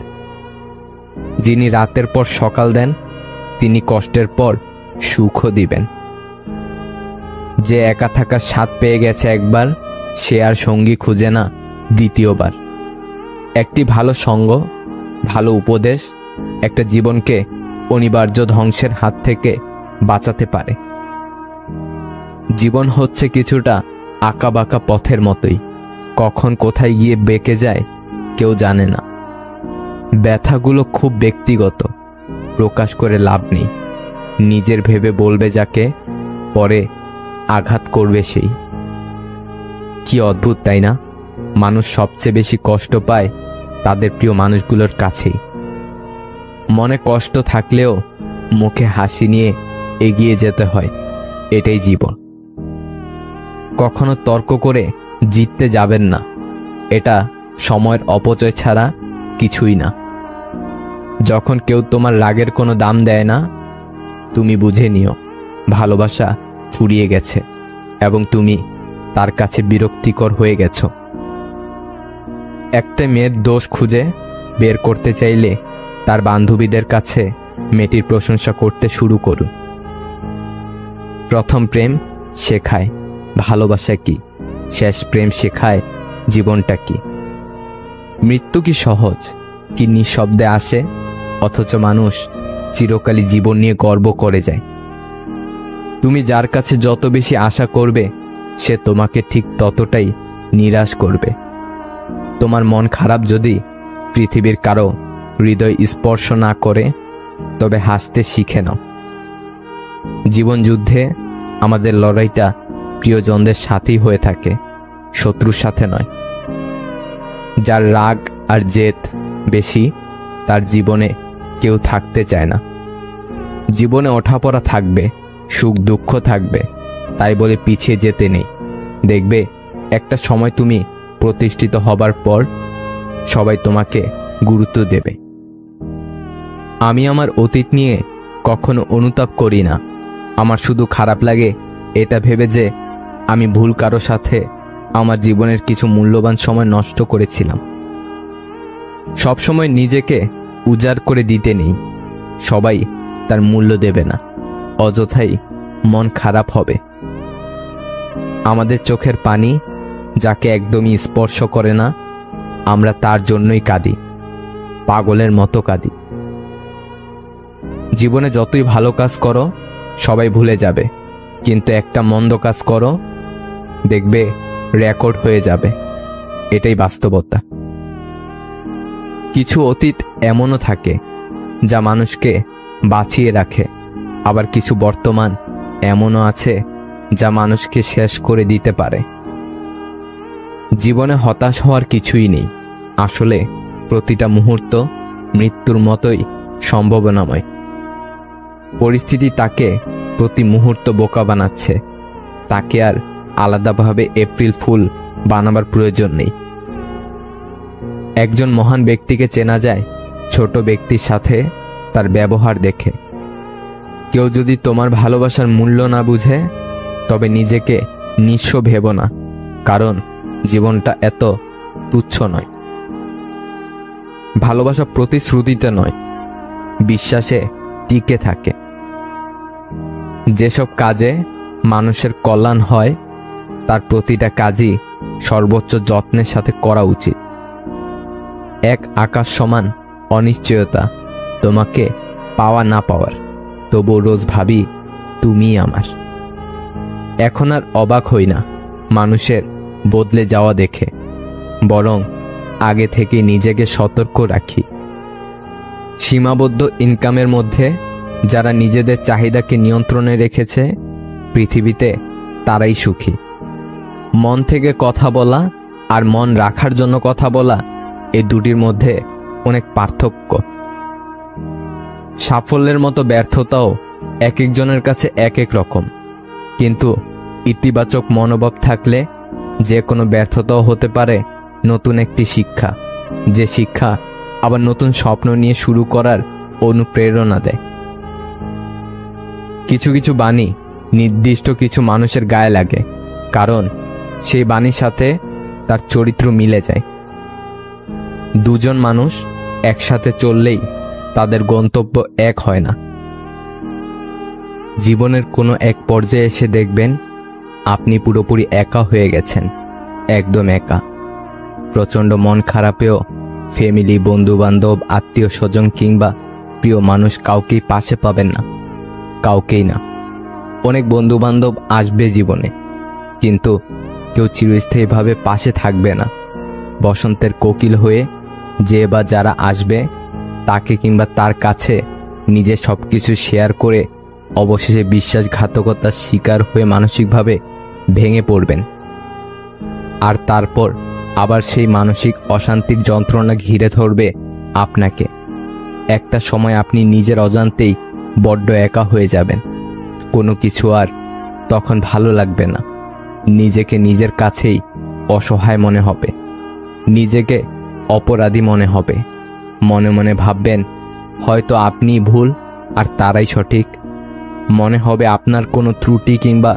যিনি রাতের পর সকাল দেন তিনি কষ্টের পর সুখও দিবেন। যে একা থাকার স্বাদ পেয়ে গেছে একবার, সে আর সঙ্গী খুঁজে না দ্বিতীয়বার। একটি ভালো সঙ্গ, ভালো উপদেশ একটা জীবনকে অনিবার্য ধ্বংসের হাত থেকে বাঁচাতে পারে। জীবন হচ্ছে কিছুটা আঁকাবাঁকা পথের মতোই, কখন কোথায় গিয়ে বেঁকে যায় কেউ জানে না। ব্যথাগুলো খুব ব্যক্তিগত, প্রকাশ করে লাভ নেই। নিজের ভেবে বলবে যাকে, পরে আঘাত করবে সেই। কি অদ্ভুত তাই না? মানুষ সবচেয়ে বেশি কষ্ট পায় তাদের প্রিয় মানুষগুলোর কাছেই। মনে কষ্ট থাকলেও মুখে হাসি নিয়ে এগিয়ে যেতে হয়, এটাই জীবন। কখনো তর্ক করে জিততে যাবেন না, এটা সময়ের অপচয় ছাড়া কিছুই না। যখন কেউ তোমার রাগের কোনো দাম দেয় না, তুমি বুঝে নিও ভালোবাসা ফুরিয়ে গেছে এবং তুমি তার কাছে বিরক্তিকর হয়ে গেছো। একটা মেয়ের দোষ খুঁজে বের করতে চাইলে তার বান্ধবীদের কাছে মেয়েটির প্রশংসা করতে শুরু করুন। প্রথম প্রেম শেখায় ভালোবাসা কি, শেষ প্রেম শেখায় জীবনটা কি। মৃত্যু কি সহজ, কি নিঃশব্দে আসে, অথচ মানুষ চিরকালই জীবন নিয়ে গর্ব করে যায়। তুমি যার কাছে যত বেশি আশা করবে, সে তোমাকে ঠিক ততটাই নিরাশ করবে। তোমার মন খারাপ যদি পৃথিবীর কারো হৃদয় স্পর্শ না করে, তবে হাসতে শিখে নাও। জীবন যুদ্ধে আমাদের লড়াইটা প্রিয়জনদের সাথেই হয়ে থাকে, শত্রুর সাথে নয়। যার রাগ আর জেদ বেশি, তার জীবনে কেউ থাকতে চায় না। জীবনে ওঠাপড়া থাকবে, সুখ দুঃখ থাকবে, তাই বলে পিছিয়ে যেতে নেই। দেখবে একটা সময় তুমি প্রতিষ্ঠিত হবার পর সবাই তোমাকে গুরুত্ব দেবে। আমি আমার অতীত নিয়ে কখনো অনুতাপ করি না। আমার শুধু খারাপ লাগে এটা ভেবে যে আমি ভুল কারো সাথে আমার জীবনের কিছু মূল্যবান সময় নষ্ট করেছিলাম। সবসময় নিজেকে উজাড় করে দিতে নেই, সবাই তার মূল্য দেবে না, অযথাই মন খারাপ হবে। আমাদের চোখের পানি যাকে একদমই স্পর্শ করে না, আমরা তার জন্যই কাঁদি, পাগলের মতো কাঁদি। জীবনে যতই ভালো কাজ করো সবাই ভুলে যাবে, কিন্তু একটা মন্দ কাজ করো, দেখবে রেকর্ড হয়ে যাবে। এটাই বাস্তবতা। কিছু অতীত এমনও থাকে যা মানুষকে বাঁচিয়ে রাখে, আবার কিছু বর্তমান এমনও আছে যা মানুষকে শেষ করে দিতে পারে। জীবনে হতাশ হওয়ার কিছুই নেই। আসলে প্রতিটা মুহূর্ত মৃত্যুর মতোই সম্ভাবনাময়। পরিস্থিতি তাকে প্রতি মুহূর্ত বোকা বানাচ্ছে, তাকে আর আলাদাভাবে এপ্রিল ফুল বানাবার প্রয়োজন নেই। একজন মহান ব্যক্তিকে চেনা যায় ছোট ব্যক্তির সাথে তার ব্যবহার দেখে। কেউ যদি তোমার ভালোবাসার মূল্য না বুঝে, তবে নিজেকে নিঃস্ব ভেবো না, কারণ জীবনটা এত তুচ্ছ নয়। ভালোবাসা প্রতিশ্রুতিতে নয়, বিশ্বাসে টিকে থাকে। যেসব কাজে মানুষের কল্যাণ হয়, তার প্রতিটা কাজই সর্বোচ্চ যত্নের সাথে করা উচিত। এক আকাশ সমান অনিশ্চয়তা তোমাকে পাওয়া না পাওয়ার, তবু রোজ ভাবি তুমিই আমার। এখন আর অবাক হই না মানুষের বদলে যাওয়া দেখে, বরং আগে থেকে নিজেকে সতর্ক রাখি। সীমাবদ্ধ ইনকামের মধ্যে যারা নিজেদের চাহিদাকে নিয়ন্ত্রণে রেখেছে, পৃথিবীতে তারাই সুখী। মন থেকে কথা বলা আর মন রাখার জন্য কথা বলা, এই দুটির মধ্যে অনেক পার্থক্য। সাফল্যের মতো ব্যর্থতাও এক একজনের কাছে এক এক রকম, কিন্তু ইতিবাচক মনোভাব থাকলে যে কোনো ব্যর্থতাও হতে পারে নতুন একটি শিক্ষা, যে শিক্ষা আবার নতুন স্বপ্ন নিয়ে শুরু করার অনুপ্রেরণা দেয়। কিছু কিছু বাণী নির্দিষ্ট কিছু মানুষের গায়ে লাগে, কারণ সেই বাণীর সাথে তার চরিত্র মিলে যায়। দুজন মানুষ একসাথে চললেই তাদের গন্তব্য এক হয় না। জীবনের কোনো এক পর্যায়ে এসে দেখবেন আপনি পুরোপুরি একা হয়ে গেছেন, একদম একা। প্রচণ্ড মন খারাপেও ফ্যামিলি, বন্ধু বান্ধব, আত্মীয় স্বজন কিংবা প্রিয় মানুষ কাউকেই পাশে পাবেন না, কাউকেই না। অনেক বন্ধু বান্ধব আসবে জীবনে, কিন্তু কেউ চিরস্থায়ীভাবে পাশে থাকবে না। বসন্তের কোকিল হয়ে যে বা যারা আসবে, তাকে কিংবা তার কাছে নিজে সবকিছু শেয়ার করে অবশেষে বিশ্বাসঘাতকতার শিকার হয়ে মানসিকভাবে ভেঙে পড়বেন। আর তারপর আবার সেই মানসিক অশান্তির যন্ত্রণা ঘিরে ধরবে আপনাকে। একটা সময় আপনি নিজের অজান্তেই বড্ড একা হয়ে যাবেন, কোনো কিছু আর তখন ভালো লাগবে না। নিজেকে নিজের কাছেই অসহায় মনে হবে, নিজেকে অপরাধী মনে হবে। মনে মনে ভাববেন হয়তো আপনিই ভুল আর তারাই সঠিক। মনে হবে আপনার কোনো ত্রুটি কিংবা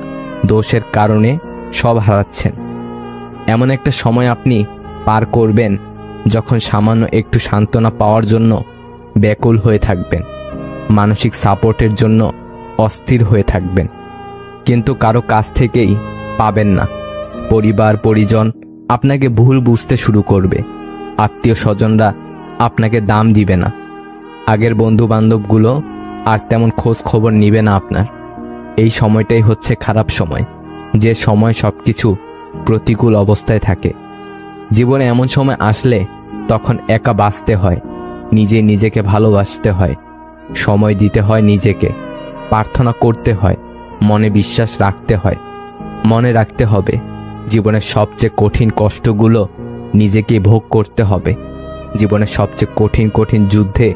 দোষের কারণে সব হারাচ্ছেন। এমন একটা সময় আপনি পার করবেন যখন সামান্য একটু সান্ত্বনা পাওয়ার জন্য ব্যাকুল হয়ে থাকবেন, মানসিক সাপোর্টের জন্য অস্থির হয়ে থাকবেন, কিন্তু কারো কাছ থেকেই পাবেন না। পরিবার পরিজন আপনাকে ভুল বুঝতে শুরু করবে, আত্মীয় স্বজনরা আপনাকে দাম দিবে না, আগের বন্ধু বান্ধবগুলো আর তেমন খোঁজ খবর নিবে না আপনার। এই সময়টাই হচ্ছে খারাপ সময়, যে সময় সবকিছু প্রতিকূল অবস্থায় থাকে। জীবনে এমন সময় আসলে তখন একা বাঁচতে হয়, নিজেকে ভালোবাসতে হয়, সময় দিতে হয় নিজেকে, প্রার্থনা করতে হয়, মনে বিশ্বাস রাখতে হয়। মনে রাখতে হবে জীবনের সবচেয়ে কঠিন কষ্টগুলো নিজেকে ভোগ করতে হবে। জীবনের সবচেয়ে কঠিন কঠিন যুদ্ধে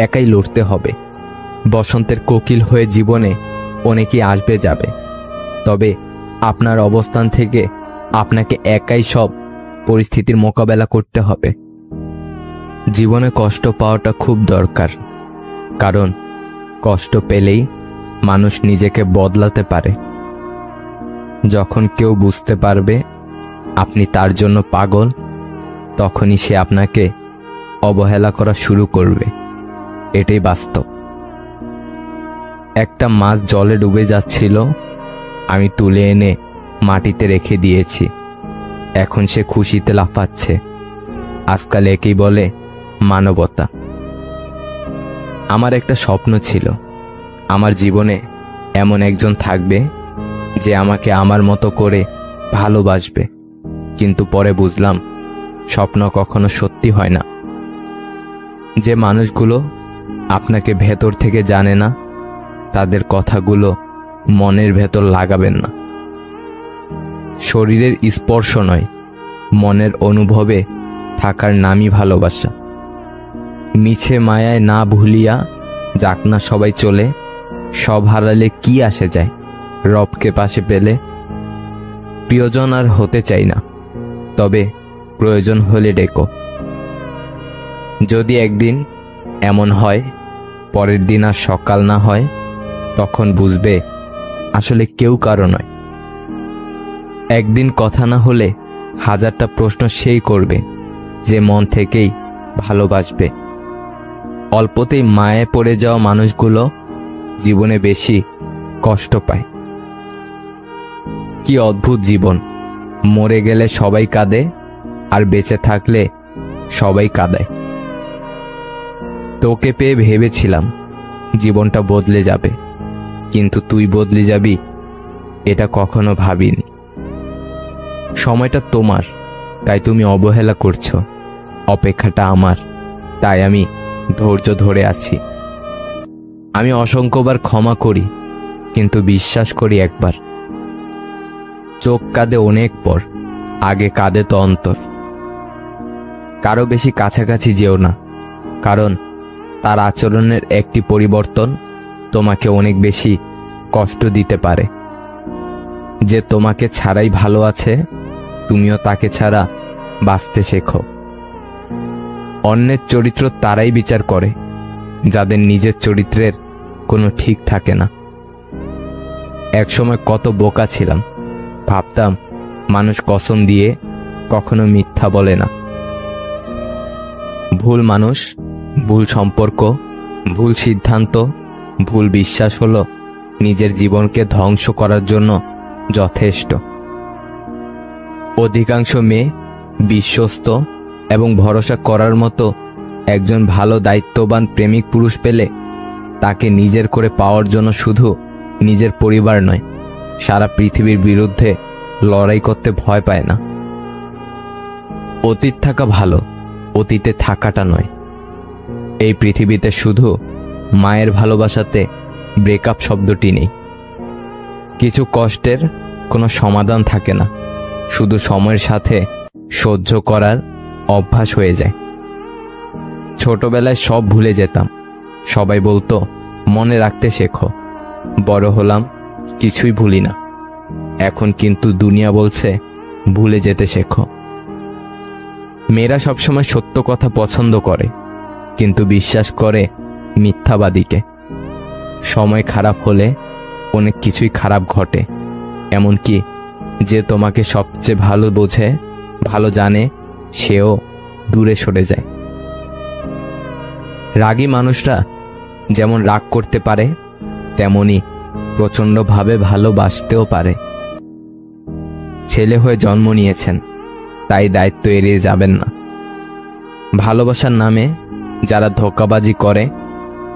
একাই লড়তে হবে। বসন্তের কোকিল হয়ে জীবনে অনেকেই আসবে যাবে, তবে আপনার অবস্থান থেকে আপনাকে একাই সব পরিস্থিতির মোকাবেলা করতে হবে। জীবনে কষ্ট পাওয়াটা খুব দরকার, কারণ কষ্ট পেলেই মানুষ নিজেকে বদলাতে পারে। যখন কেউ বুঝতে পারবে আপনি তার জন্য পাগল, তখনই সে আপনাকে অবহেলা করা শুরু করবে। এটাই বাস্তব। একটা মাছ জলে ডুবে যাচ্ছিল, আমি তুলে এনে মাটিতে রেখে দিয়েছি, এখন সে খুশিতে লাফাচ্ছে। আজকাল একেই বলে মানবতা। আমার একটা স্বপ্ন ছিল, আমার জীবনে এমন একজন থাকবে যে আমাকে আমার মতো করে ভালোবাসবে, কিন্তু পরে বুঝলাম স্বপ্ন কখনো সত্যি হয় না। যে মানুষগুলো আপনাকে ভেতর থেকে জানে না, তাদের কথাগুলো মনের ভেতর লাগাবেন না। শরীরের স্পর্শ নয়, মনের অনুভবে থাকার নামই ভালোবাসা। মিছে মায়ায় না ভুলিয়া যাক না সবাই চলে, সব হারালে কি আসে যায় রবকে পাশে পেলে। প্রিয়জন আর হতে চাই না, তবে প্রয়োজন হলে ডেকো। যদি একদিন এমন হয় পরের দিন আর সকাল না হয়, তখন বুঝবে আসলে কেউ কারো নয়। একদিন কথা না হলে হাজারটা প্রশ্ন সেই করবে যে মন থেকেই ভালোবাসবে। অল্পতেই মায়ে পড়ে যাওয়া মানুষগুলো জীবনে বেশি কষ্ট পায়। কি অদ্ভুত জীবন, মরে গেলে সবাই কাঁদে আর বেঁচে থাকলে সবাই কাঁদায়। তোকে পেয়ে ভেবেছিলাম জীবনটা বদলে যাবে, কিন্তু তুই বদলে যাবি এটা কখনো ভাবিনি। সময়টা তোমার, তাই তুমি অবহেলা করছো। অপেক্ষাটা আমার, তাই আমি ধৈর্য ধরে আছি। আমি অসংখ্যবার ক্ষমা করি, কিন্তু বিশ্বাস করি একবার। চোখ কাঁদে অনেক পর, আগে কাঁদে তো অন্তর। কারো বেশি কাছাকাছি যেও না, কারণ তার আচরণের একটি পরিবর্তন তোমাকে অনেক বেশি কষ্ট দিতে পারে। যে তোমাকে ছাড়াই ভালো আছে, তুমিও তাকে ছাড়া বাঁচতে শেখো। অন্যের চরিত্র তারাই বিচার করে যাদের নিজের চরিত্রের কোনো ঠিক থাকে না। একসময় কত বোকা ছিলাম, ভাবতাম মানুষ কসম দিয়ে কখনো মিথ্যা বলে না। ভুল মানুষ, ভুল সম্পর্ক, ভুল সিদ্ধান্ত, ভুল বিশ্বাস হলো নিজের জীবনকে ধ্বংস করার জন্য যথেষ্ট। অধিকাংশ মেয়ে বিশ্বস্ত এবং ভরসা করার মতো একজন ভালো দায়িত্ববান প্রেমিক পুরুষ পেলে তাকে নিজের করে পাওয়ার জন্য শুধু নিজের পরিবার নয়, সারা পৃথিবীর বিরুদ্ধে লড়াই করতে ভয় পায় না। অতীত থাকা ভালো, অতীতে থাকাটা নয়। এই পৃথিবীতে শুধু মায়ের ভালোবাসাতে ব্রেকআপ শব্দটি নেই। কিছু কষ্টের কোনো সমাধান থাকে না, শুধু সময়ের সাথে সহ্য করার অভ্যাস হয়ে যায়। ছোটবেলায় সব ভুলে যেতাম, সবাই বলতো মনে রাখতে শেখো। বড় হলাম, কিছুই ভুলি না। এখন কিন্তু দুনিয়া বলছে ভুলে যেতে শেখো। মেয়েরা সবসময় সত্য কথা পছন্দ করে, কিন্তু বিশ্বাস করে মিথ্যাবাদীকে। সময় খারাপ হলে অনেক কিছুই খারাপ ঘটে, এমনকি যে তোমাকে সবচেয়ে ভালো বোঝে, ভালো জানে, সেও দূরে সরে যায়। রাগী মানুষরা যেমন রাগ করতে পারে, তেমনি প্রচণ্ডভাবে ভালোবাসতেও পারে। ছেলে হয়ে জন্ম নিয়েছেন, তাই দায়িত্ব এড়িয়ে যাবেন না। ভালোবাসার নামে যারা ধোঁকাবাজি করে,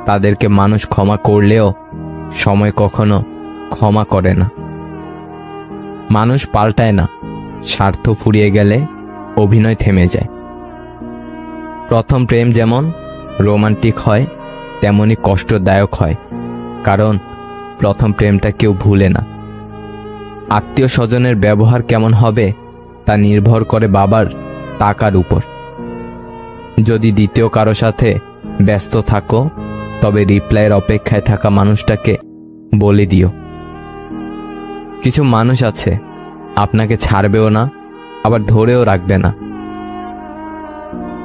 তাদেরকে মানুষ ক্ষমা করলেও সময় কখনো ক্ষমা করে না। মানুষ পাল্টায় না, স্বার্থ ফুরিয়ে গেলে অভিনয় থেমে যায়। প্রথম প্রেম যেমন রোমান্টিক হয়, তেমনি কষ্টদায়ক হয়, কারণ প্রথম প্রেমটা কেউ ভুলে না। আত্মীয় স্বজনের ব্যবহার কেমন হবে তা নির্ভর করে বাবার টাকার উপর। যদি দ্বিতীয় কারো সাথে ব্যস্ত থাকো, তবে রিপ্লাইয়ের অপেক্ষায় থাকা মানুষটাকে বলে দিও। কিছু মানুষ আছে আপনাকে ছাড়বেও না, আবার ধরেও রাখবে না।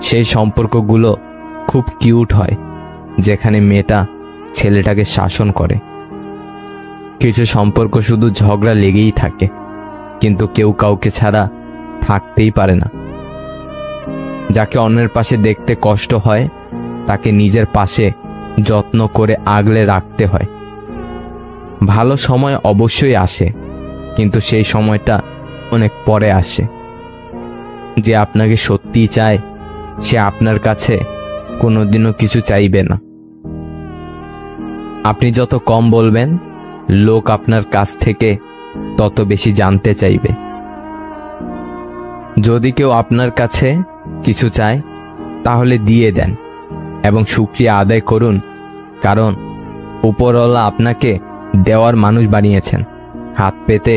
সেই সম্পর্কগুলো খুব কিউট হয়, যেখানে মেয়েটা ছেলেটাকে শাসন করে। কিছু সম্পর্ক শুধু ঝগড়া লেগেই থাকে, কিন্তু কেউ কাউকে ছাড়া থাকতেই পারে না। যাকে অন্যের পাশে দেখতে কষ্ট হয়, তাকে নিজের পাশে যত্ন করে আগলে রাখতে হয়। ভালো সময় অবশ্যই আসে, কিন্তু সেই সময়টা অনেক পরে আসে। যে আপনাকে সত্যিই চায়, সে আপনার কাছে কোনোদিনও কিছু চাইবে না। আপনি যত কম বলবেন, লোক আপনার কাছ থেকে তত বেশি জানতে চাইবে। যদি কেউ আপনার কাছে কিছু চায়, তাহলে দিয়ে দেন এবং শুকরিয়া আদায় করুন, কারণ উপরওয়ালা আপনাকে দেওয়ার মানুষ বানিয়েছেন, হাত পেতে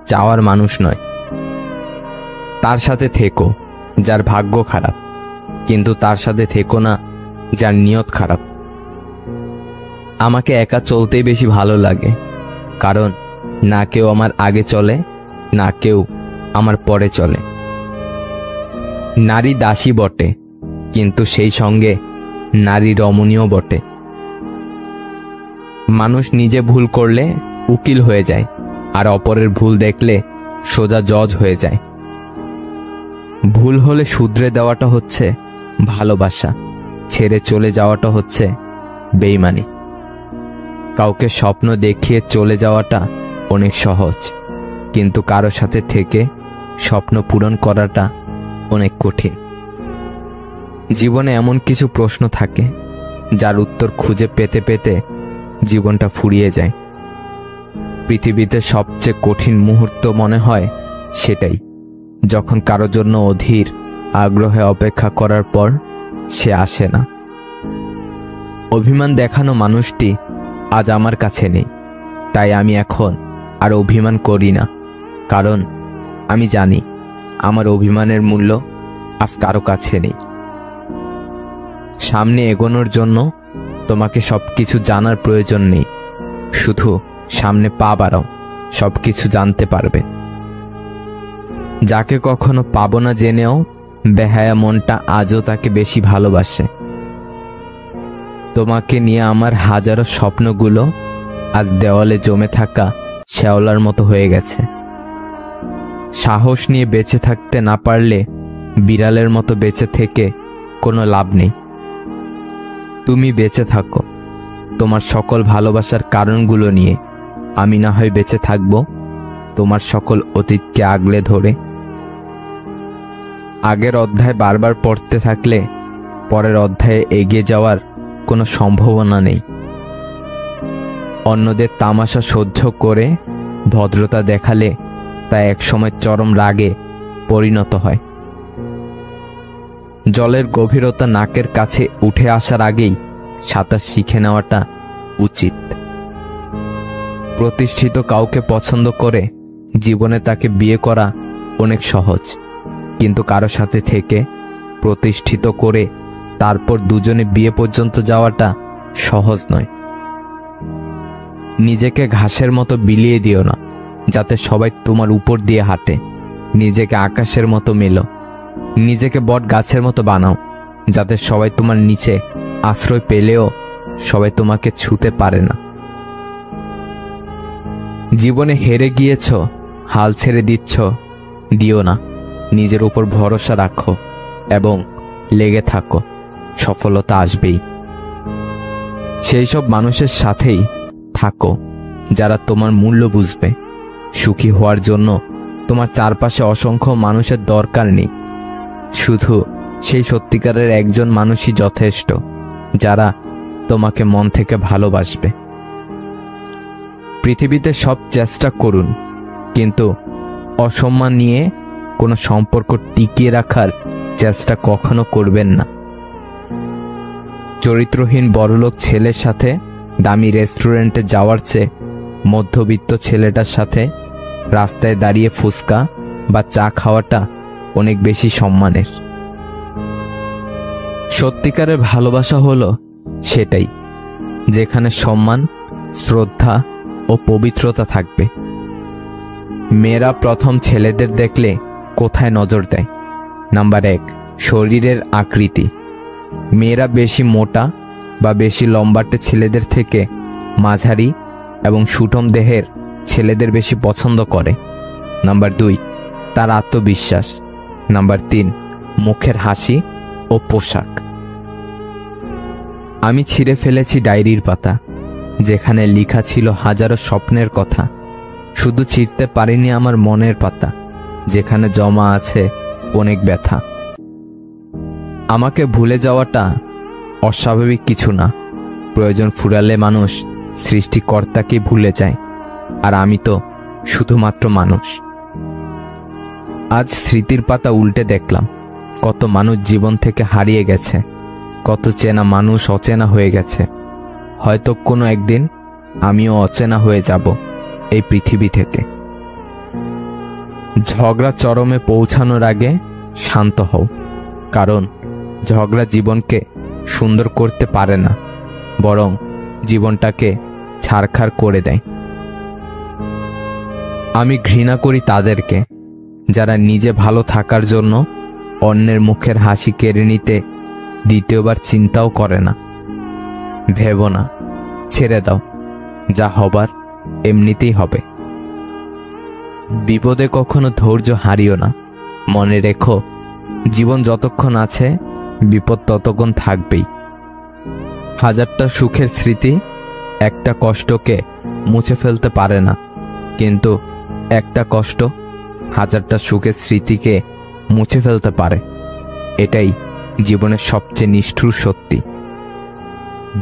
চাওয়ার মানুষ নয়। তার সাথে থেকো যার ভাগ্য খারাপ, কিন্তু তার সাথে থেকো না যার নিয়ত খারাপ। আমাকে একা চলতেই বেশি ভালো লাগে, কারণ না কেউ আমার আগে চলে, না কেউ আমার পরে চলে। নারী দাসী বটে, কিন্তু সেই সঙ্গে নারী রমণীয় বটে। মানুষ নিজে ভুল করলে উকিল হয়ে যায়, আর অপরের ভুল দেখলে সোজা জজ হয়ে যায়। ভুল হলে শুধরে দেওয়াটা হচ্ছে ভালোবাসা, ছেড়ে চলে যাওয়াটা হচ্ছে বেইমানি। কাউকে স্বপ্ন দেখিয়ে চলে যাওয়াটা অনেক সহজ, কিন্তু কারো সাথে থেকে স্বপ্ন পূরণ করাটা অনেক কঠিন। জীবনে এমন কিছু প্রশ্ন থাকে যার উত্তর খুঁজে পেতে পেতে জীবনটা ফুরিয়ে যায়। পৃথিবীতে সবচেয়ে কঠিন মুহূর্ত মনে হয় সেটাই, যখন কারো জন্য অধীর আগ্রহে অপেক্ষা করার পর সে আসে না। অভিমান দেখানো মানুষটি আজ আমার কাছে নেই, তাই আমি এখন আর অভিমান করি না, কারণ আমি জানি আমার অভিমানের মূল্য আজ কারো কাছে নেই। সামনে এগোনোর জন্য তোমাকে সবকিছু জানার প্রয়োজন নেই, শুধু সামনে পা বাড়াও, সবকিছু জানতে পারবে। যাকে কখনো পাবো না জেনেও বেহায়া মনটা আজও তাকে বেশি ভালোবাসে। তোমাকে নিয়ে আমার হাজারো স্বপ্নগুলো আজ দেওয়ালে জমে থাকা শ্যাওলার মতো হয়ে গেছে। সাহস নিয়ে বেঁচে থাকতে না পারলে বিড়ালের মতো বেঁচে থেকে কোনো লাভ নেই। তুমি বেঁচে থাকো তোমার সকল ভালোবাসার কারণগুলো নিয়ে, আমি না হয় বেঁচে থাকব তোমার সকল অতীতকে আগলে ধরে। আগের অধ্যায় বারবার পড়তে থাকলে পরের অধ্যায়ে এগিয়ে যাওয়ার কোনো সম্ভাবনা নেই। অন্যদের তামাশা সহ্য করে ভদ্রতা দেখালে তা একসময় চরম রাগে পরিণত হয়। জলের গভীরতা নাকের কাছে উঠে আসার আগেই সাঁতার শিখে নেওয়াটা উচিত। প্রতিষ্ঠিত কাউকে পছন্দ করে জীবনে তাকে বিয়ে করা অনেক সহজ, কিন্তু কারো সাথে থেকে প্রতিষ্ঠিত করে তারপর দুজনে বিয়ে পর্যন্ত যাওয়াটা সহজ নয়। নিজেকে ঘাসের মতো বিলিয়ে দিও না, যাতে সবাই তোমার উপর দিয়ে হাঁটে। নিজেকে আকাশের মতো মেলো, নিজেকে বট গাছের মতো বানাও, যাতে সবাই তোমার নিচে আশ্রয় পেলেও সবাই তোমাকে ছুঁতে পারে না। জীবনে হেরে গিয়েছ, হাল ছেড়ে দিও না। নিজের উপর ভরসা রাখো এবং লেগে থাকো, সফলতা আসবেই। সেই সব মানুষের সাথেই থাকো যারা তোমার মূল্য বুঝবে। সুখী হওয়ার জন্য তোমার চারপাশে অসংখ্য মানুষের দরকার নেই, শুধু সেই সত্যিকারের একজন মানুষই যথেষ্ট যারা তোমাকে মন থেকে ভালোবাসবে। পৃথিবীতে সব চেষ্টা করুন, কিন্তু অসম্মান নিয়ে কোনো সম্পর্ক টিকিয়ে রাখার চেষ্টা কখনো করবেন না। চরিত্রহীন বড়লোক ছেলের সাথে দামি রেস্টুরেন্টে যাওয়ার চেয়ে মধ্যবিত্ত ছেলেটার সাথে রাস্তায় দাঁড়িয়ে ফুচকা বা চা খাওয়াটা অনেক বেশি সম্মানের। সত্যিকারের ভালোবাসা হলো সেটাই, যেখানে সম্মান, শ্রদ্ধা ও পবিত্রতা থাকবে। মেয়েরা প্রথম ছেলেদের দেখলে কোথায় নজর দেয়? নাম্বার 1, শরীরের আকৃতি। মেয়েরা বেশি মোটা বা বেশি লম্বাটে ছেলেদের থেকে মাঝারি এবং সুঠম দেহের ছেলেদের বেশি পছন্দ করে। নাম্বার 2, তার আত্মবিশ্বাস। নাম্বার 3, মুখের হাসি ও পোশাক। আমি ছিঁড়ে ফেলেছি ডায়েরির পাতা, যেখানে লেখা ছিল হাজারো স্বপ্নের কথা। শুধু ছিঁড়তে পারিনি আমার মনের পাতা, যেখানে জমা আছে অনেক ব্যথা। আমাকে ভুলে যাওয়াটা অস্বাভাবিক কিছু না। প্রয়োজন ফুরালে মানুষ সৃষ্টিকর্তাকে ভুলে যায়, আর আমি তো শুধুমাত্র মানুষ। আজ স্মৃতির পাতা উল্টে দেখলাম কত মানুষ জীবন থেকে হারিয়ে গেছে, কত চেনা মানুষ অচেনা হয়ে গেছে। হয়তো কোনো একদিন আমিও অচেনা হয়ে যাব এই পৃথিবী থেকে। ঝগড়া চরমে পৌঁছানোর আগে শান্ত হও, কারণ ঝগড়া জীবনকে সুন্দর করতে পারে না, বরং জীবনটাকে ছারখার করে দেয়। আমি ঘৃণা করি তাদেরকে যারা নিজে ভালো থাকার জন্য অন্যের মুখের হাসি কেড়ে নিতে দ্বিতীয়বার চিন্তাও করে না। ভেবো না, ছেড়ে দাও, যা হবার এমনিতেই হবে। বিপদে কখনো ধৈর্য হারিও না। মনে রেখো, জীবন যতক্ষণ আছে বিপদ ততক্ষণ থাকবেই। হাজারটা সুখের স্মৃতি একটা কষ্টকে মুছে ফেলতে পারে না, কিন্তু একটা কষ্ট হাজারটা সুখের স্মৃতিকে মুছে ফেলতে পারে। এটাই জীবনের সবচেয়ে নিষ্ঠুর সত্যি।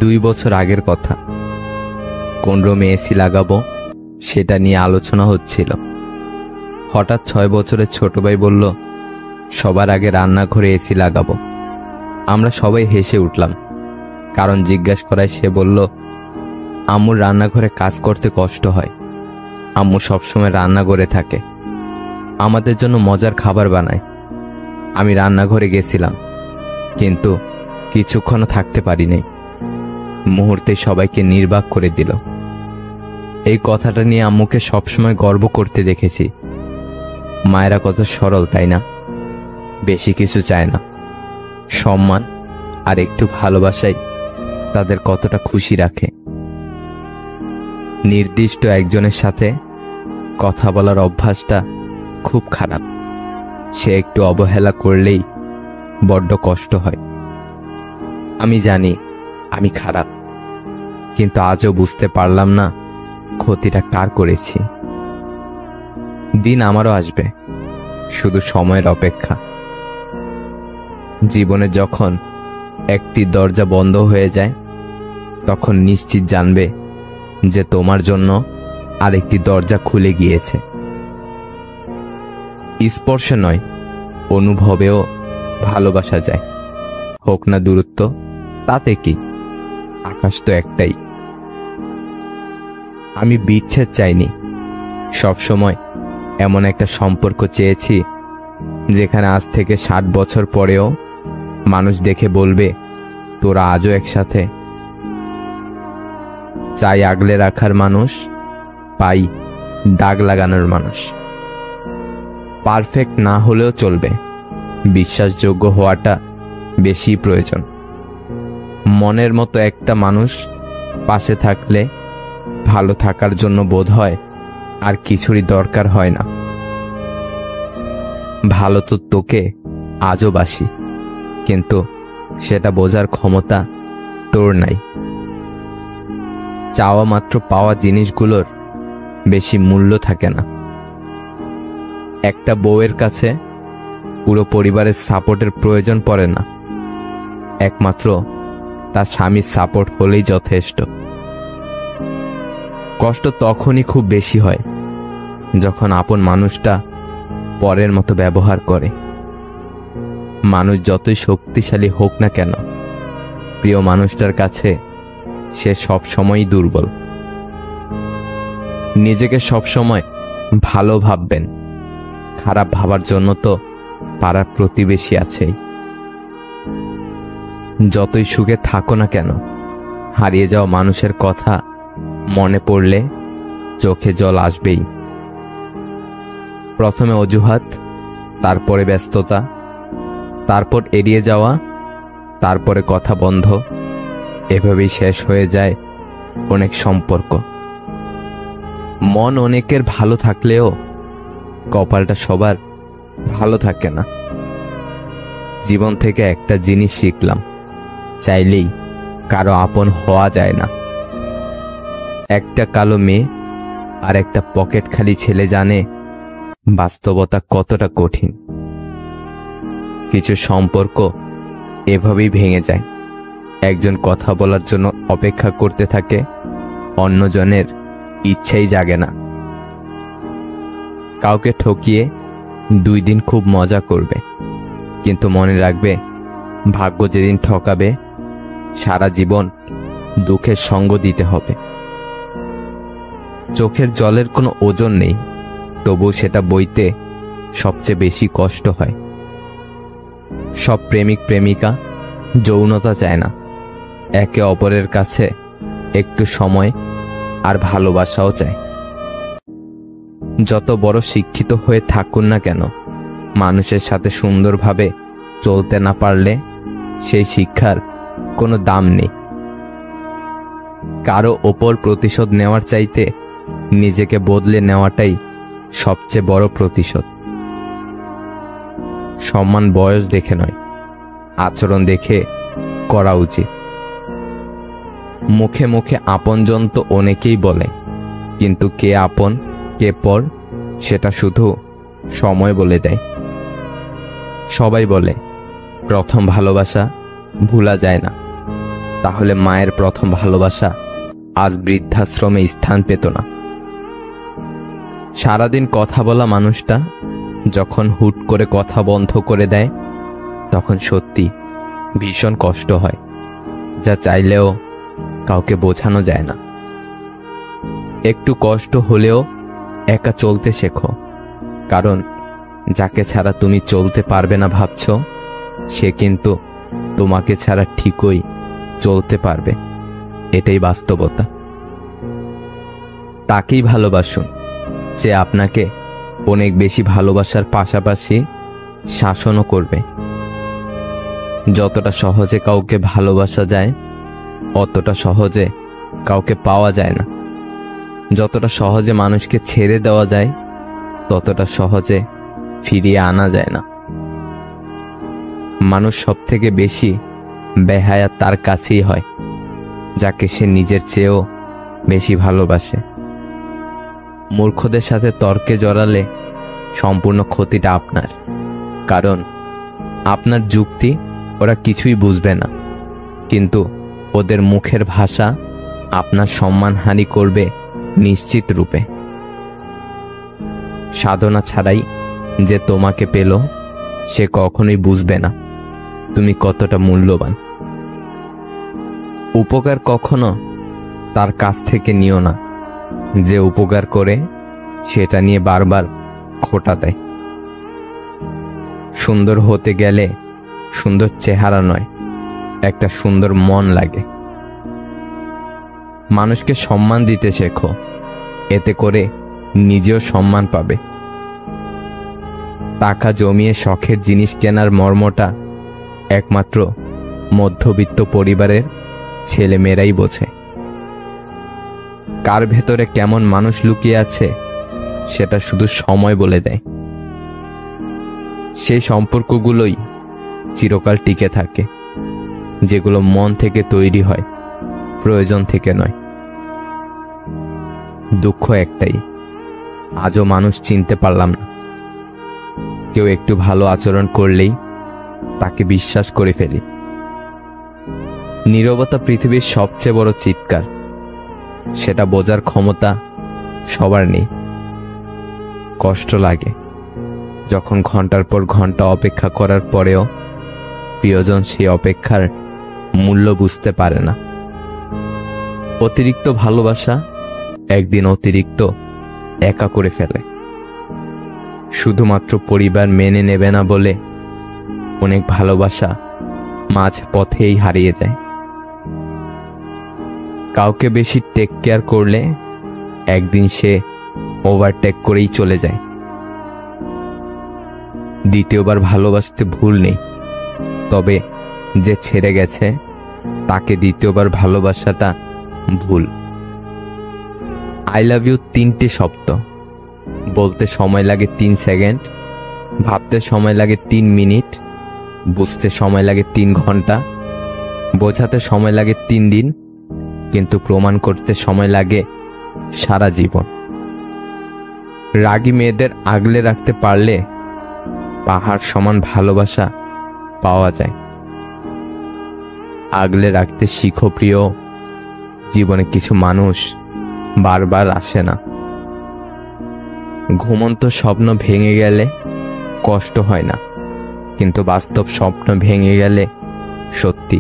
2 বছর আগের কথা, কোন রুমে এসি লাগাবো সেটা নিয়ে আলোচনা হচ্ছিল। হঠাৎ 6 বছরের ছোট ভাই বলল, সবার আগে রান্নাঘরে এসি লাগাবো। আমরা সবাই হেসে উঠলাম, কারণ জিজ্ঞাসা করায় সে বলল, আম্মুর রান্নাঘরে কাজ করতে কষ্ট হয়। আম্মু সবসময় রান্নাঘরে থাকে, আমাদের জন্য মজার খাবার বানায়। আমি রান্নাঘরে গেছিলাম, কিন্তু কিছুক্ষণও থাকতে পারিনি। মুহূর্তে সবাইকে নির্বাক করে দিল। এই কথাটা নিয়ে আম্মুকে সবসময় গর্ব করতে দেখেছি। মায়েরা কত সরল, তাই না? বেশি কিছু চায় না, সম্মান আর একটু ভালোবাসাই তাদের কতটা খুশি রাখে। নির্দিষ্ট একজনের সাথে কথা বলার অভ্যাসটা খুব খারাপ। সে একটু অবহেলা করলেই বড্ড কষ্ট হয়। আমি জানি আমি খারাপ, কিন্তু আজও বুঝতে পারলাম না ক্ষতিটা কার করেছি। দিন আমারও আসবে, শুধু সময়ের অপেক্ষা। জীবনে যখন একটি দরজা বন্ধ হয়ে যায়, তখন নিশ্চিত জানবে যে তোমার জন্য আরেকটি দরজা খুলে গিয়েছে। স্পর্শে নয়, অনুভবেও ভালোবাসা যায়। হোক না দূরত্ব, তাতে কি? আকাশ তো একটাই। আমি বিচ্ছেদ চাইনি, সবসময় এমন একটা সম্পর্ক চেয়েছি যেখানে আজ থেকে 60 বছর পরেও মানুষ দেখে বলবে, তোরা আজও একসাথে। চাই আগলে রাখার মানুষ, পাই দাগ লাগানোর মানুষ। পারফেক্ট না হলেও চলবে, বিশ্বাসযোগ্য হওয়াটা বেশি প্রয়োজন। মনের মতো একটা মানুষ পাশে থাকলে ভালো থাকার জন্য বোধ হয় আর কিছুরই দরকার হয় না। ভালো তো তোকে আজও বাসি, কিন্তু সেটা বোঝার ক্ষমতা তোর নাই। চাওয়া মাত্র পাওয়া জিনিসগুলোর বেশি মূল্য থাকে না। একটা বউয়ের কাছে পুরো পরিবারের সাপোর্টের প্রয়োজন পড়ে না, একমাত্র তার স্বামীর সাপোর্ট হলেই যথেষ্ট। কষ্ট তখনই খুব বেশি হয় যখন আপন মানুষটা পরের মতো ব্যবহার করে। মানুষ যতই শক্তিশালী হোক না কেন, প্রিয় মানুষটার কাছে সে সব সময়ই দুর্বল। নিজেকে সবসময় ভালো ভাববেন, খারাপ ভাবার জন্য তো পাড়ার প্রতিবেশী আছেই। যতই সুখে থাকো না কেন, হারিয়ে যাওয়া মানুষের কথা মনে পড়লে চোখে জল আসবেই। প্রথমে অজুহাত, তারপরে ব্যস্ততা, তারপর এড়িয়ে যাওয়া, তারপরে কথা বন্ধ। এভাবেই শেষ হয়ে যায় অনেক সম্পর্ক। মন অনেকের ভালো থাকলেও কপালটা সবার ভালো থাকে না। জীবন থেকে একটা জিনিস শিখলাম, চাইলেই কারো আপন হওয়া যায় না। একটা কালো মেয়ে আর একটা পকেট খালি ছেলে জানে বাস্তবতা কতটা কঠিন। কিছু সম্পর্ক এভাবেই ভেঙে যায়। একজন কথা বলার জন্য অপেক্ষা করতে থাকে, অন্যজনের ইচ্ছাই জাগে না। কাউকে ঠকিয়ে 2 দিন খুব মজা করবে, কিন্তু মনে রাখবে ভাগ্য যেদিন ঠকাবে সারা জীবন দুঃখের সঙ্গ দিতে হবে। চোখের জলের কোনো ওজন নেই, তবু সেটা বইতে সবচেয়ে বেশি কষ্ট হয়। সব প্রেমিক প্রেমিকা যৌনতা চায় না, একে অপরের কাছে একটু সময় আর ভালোবাসাও চায়। যত বড় শিক্ষিত হয়ে থাকুন না কেন, মানুষের সাথে সুন্দরভাবে চলতে না পারলে সেই শিক্ষার কোনো দাম নেই। কারো ওপর প্রতিশোধ নেওয়ার চাইতে নিজেকে বদলে নেওয়াটাই সবচেয়ে বড় প্রতিশোধ। সম্মান বয়স দেখে নয়, আচরণ দেখে করা উচিত। মুখে মুখে আপনজন তো অনেকেই বলে, কিন্তু কে আপন কে পর সেটা শুধু সময় বলে দেয়। সবাই বলে প্রথম ভালোবাসা ভোলা যায় না, তাহলে মায়ের প্রথম ভালোবাসা আজ বৃদ্ধাশ্রমে স্থান পেত না। সারাদিন কথা বলা মানুষটা যখন হুট করে কথা বন্ধ করে দেয়, তখন সত্যি ভীষণ কষ্ট হয়, যা চাইলেও কাউকে বোঝানো যায় না। একটু কষ্ট হলেও একা চলতে শেখো, কারণ যাকে ছাড়া তুমি চলতে পারবে না ভাবছ, সে কিন্তু তোমাকে ছাড়া ঠিকই চলতে পারবে। এটাই বাস্তবতা। তাকেই ভালোবাসুন যে আপনাকে অনেক বেশি ভালোবাসার পাশাপাশি শাসনও করবে। যতটা সহজে কাউকে ভালোবাসা যায়, অতটা সহজে কাউকে পাওয়া যায় না। যতটা সহজে মানুষকে ছেড়ে দেওয়া যায়, ততটা সহজে ফিরিয়ে আনা যায় না। মানুষ সব থেকে বেশি বেহায়া তার কাছেই হয়, যাকে সে নিজের চেয়েও বেশি ভালোবাসে। মূর্খদের সাথে তর্কে জড়ালে সম্পূর্ণ ক্ষতিটা আপনার, কারণ আপনার যুক্তি ওরা কিছুই বুঝবে না, কিন্তু ওদের মুখের ভাষা আপনার সম্মানহানি করবে নিশ্চিত রূপে। সাধনা ছাড়াই যে তোমাকে পেল, সে কখনোই বুঝবে না তুমি কতটা মূল্যবান। উপকার কখনো তার কাছ থেকে নিও না যে উপকার করে সেটা নিয়ে বারবার খোঁটা দেয়। সুন্দর হতে গেলে সুন্দর চেহারা নয়, একটা সুন্দর মন লাগে। মানুষকে সম্মান দিতে শেখো, এতে করে নিজেও সম্মান পাবে। টাকা জমিয়ে শখের জিনিস কেনার মর্মটা একমাত্র মধ্যবিত্ত পরিবারের ছেলেমেয়েরাই বোঝে। কার ভেতরে কেমন মানুষ লুকিয়ে আছে সেটা শুধু সময় বলে দেয়। সেই সম্পর্কগুলোই চিরকাল টিকে থাকে, যেগুলো মন থেকে তৈরি হয়, প্রয়োজন থেকে নয়। দুঃখ একটাই, আজও মানুষ চিনতে পারলাম না। কেউ একটু ভালো আচরণ করলেই তাকে বিশ্বাস করে ফেলি। নীরবতা পৃথিবীর সবচেয়ে বড় চিৎকার, সেটা বোঝার ক্ষমতা সবার নেই। কষ্ট লাগে যখন ঘন্টার পর ঘন্টা অপেক্ষা করার পরেও প্রিয়জন সেই অপেক্ষার মূল্য বুঝতে পারে না। অতিরিক্ত ভালোবাসা একদিন অতিরিক্ত একা করে ফেলে। শুধুমাত্র পরিবার মেনে নেবে না বলে অনেক ভালোবাসা মাঝ পথেই হারিয়ে যায়। কাউকে বেশি টেক কেয়ার করলে একদিন সে ওভারটেক করেই চলে যায়। দ্বিতীয়বার ভালোবাসতে ভুল নেই, তবে যে ছেড়ে গেছে তাকে দ্বিতীয়বার ভালোবাসাটা ভুল। আই লাভ ইউ 3টে শব্দ, বলতে সময় লাগে 3 সেকেন্ড, ভাবতে সময় লাগে 3 মিনিট, বুঝতে সময় লাগে 3 ঘন্টা, বোঝাতে সময় লাগে 3 দিন, কিন্তু প্রমাণ করতে সময় লাগে সারা জীবন। রাগী মেয়েদের আগলে রাখতে পারলে পাহাড় সমান ভালোবাসা পাওয়া যায়। আগলে রাখতে শিখো প্রিয়, জীবনে কিছু মানুষ বারবার আসে না। ঘুমন্ত স্বপ্ন ভেঙে গেলে কষ্ট হয় না, কিন্তু বাস্তব স্বপ্ন ভেঙে গেলে সত্যি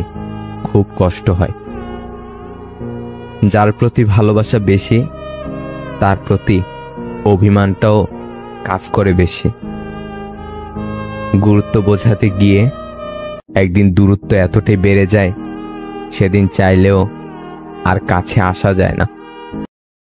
খুব কষ্ট হয়। যার প্রতি ভালোবাসা বেশি তার প্রতি অভিমানটাও কাজ করে বেশি। গুরুত্ব বোঝাতে গিয়ে একদিন দূরত্ব এতটাই বেড়ে যায়, সেদিন চাইলেও আর কাছে আসা যায় না।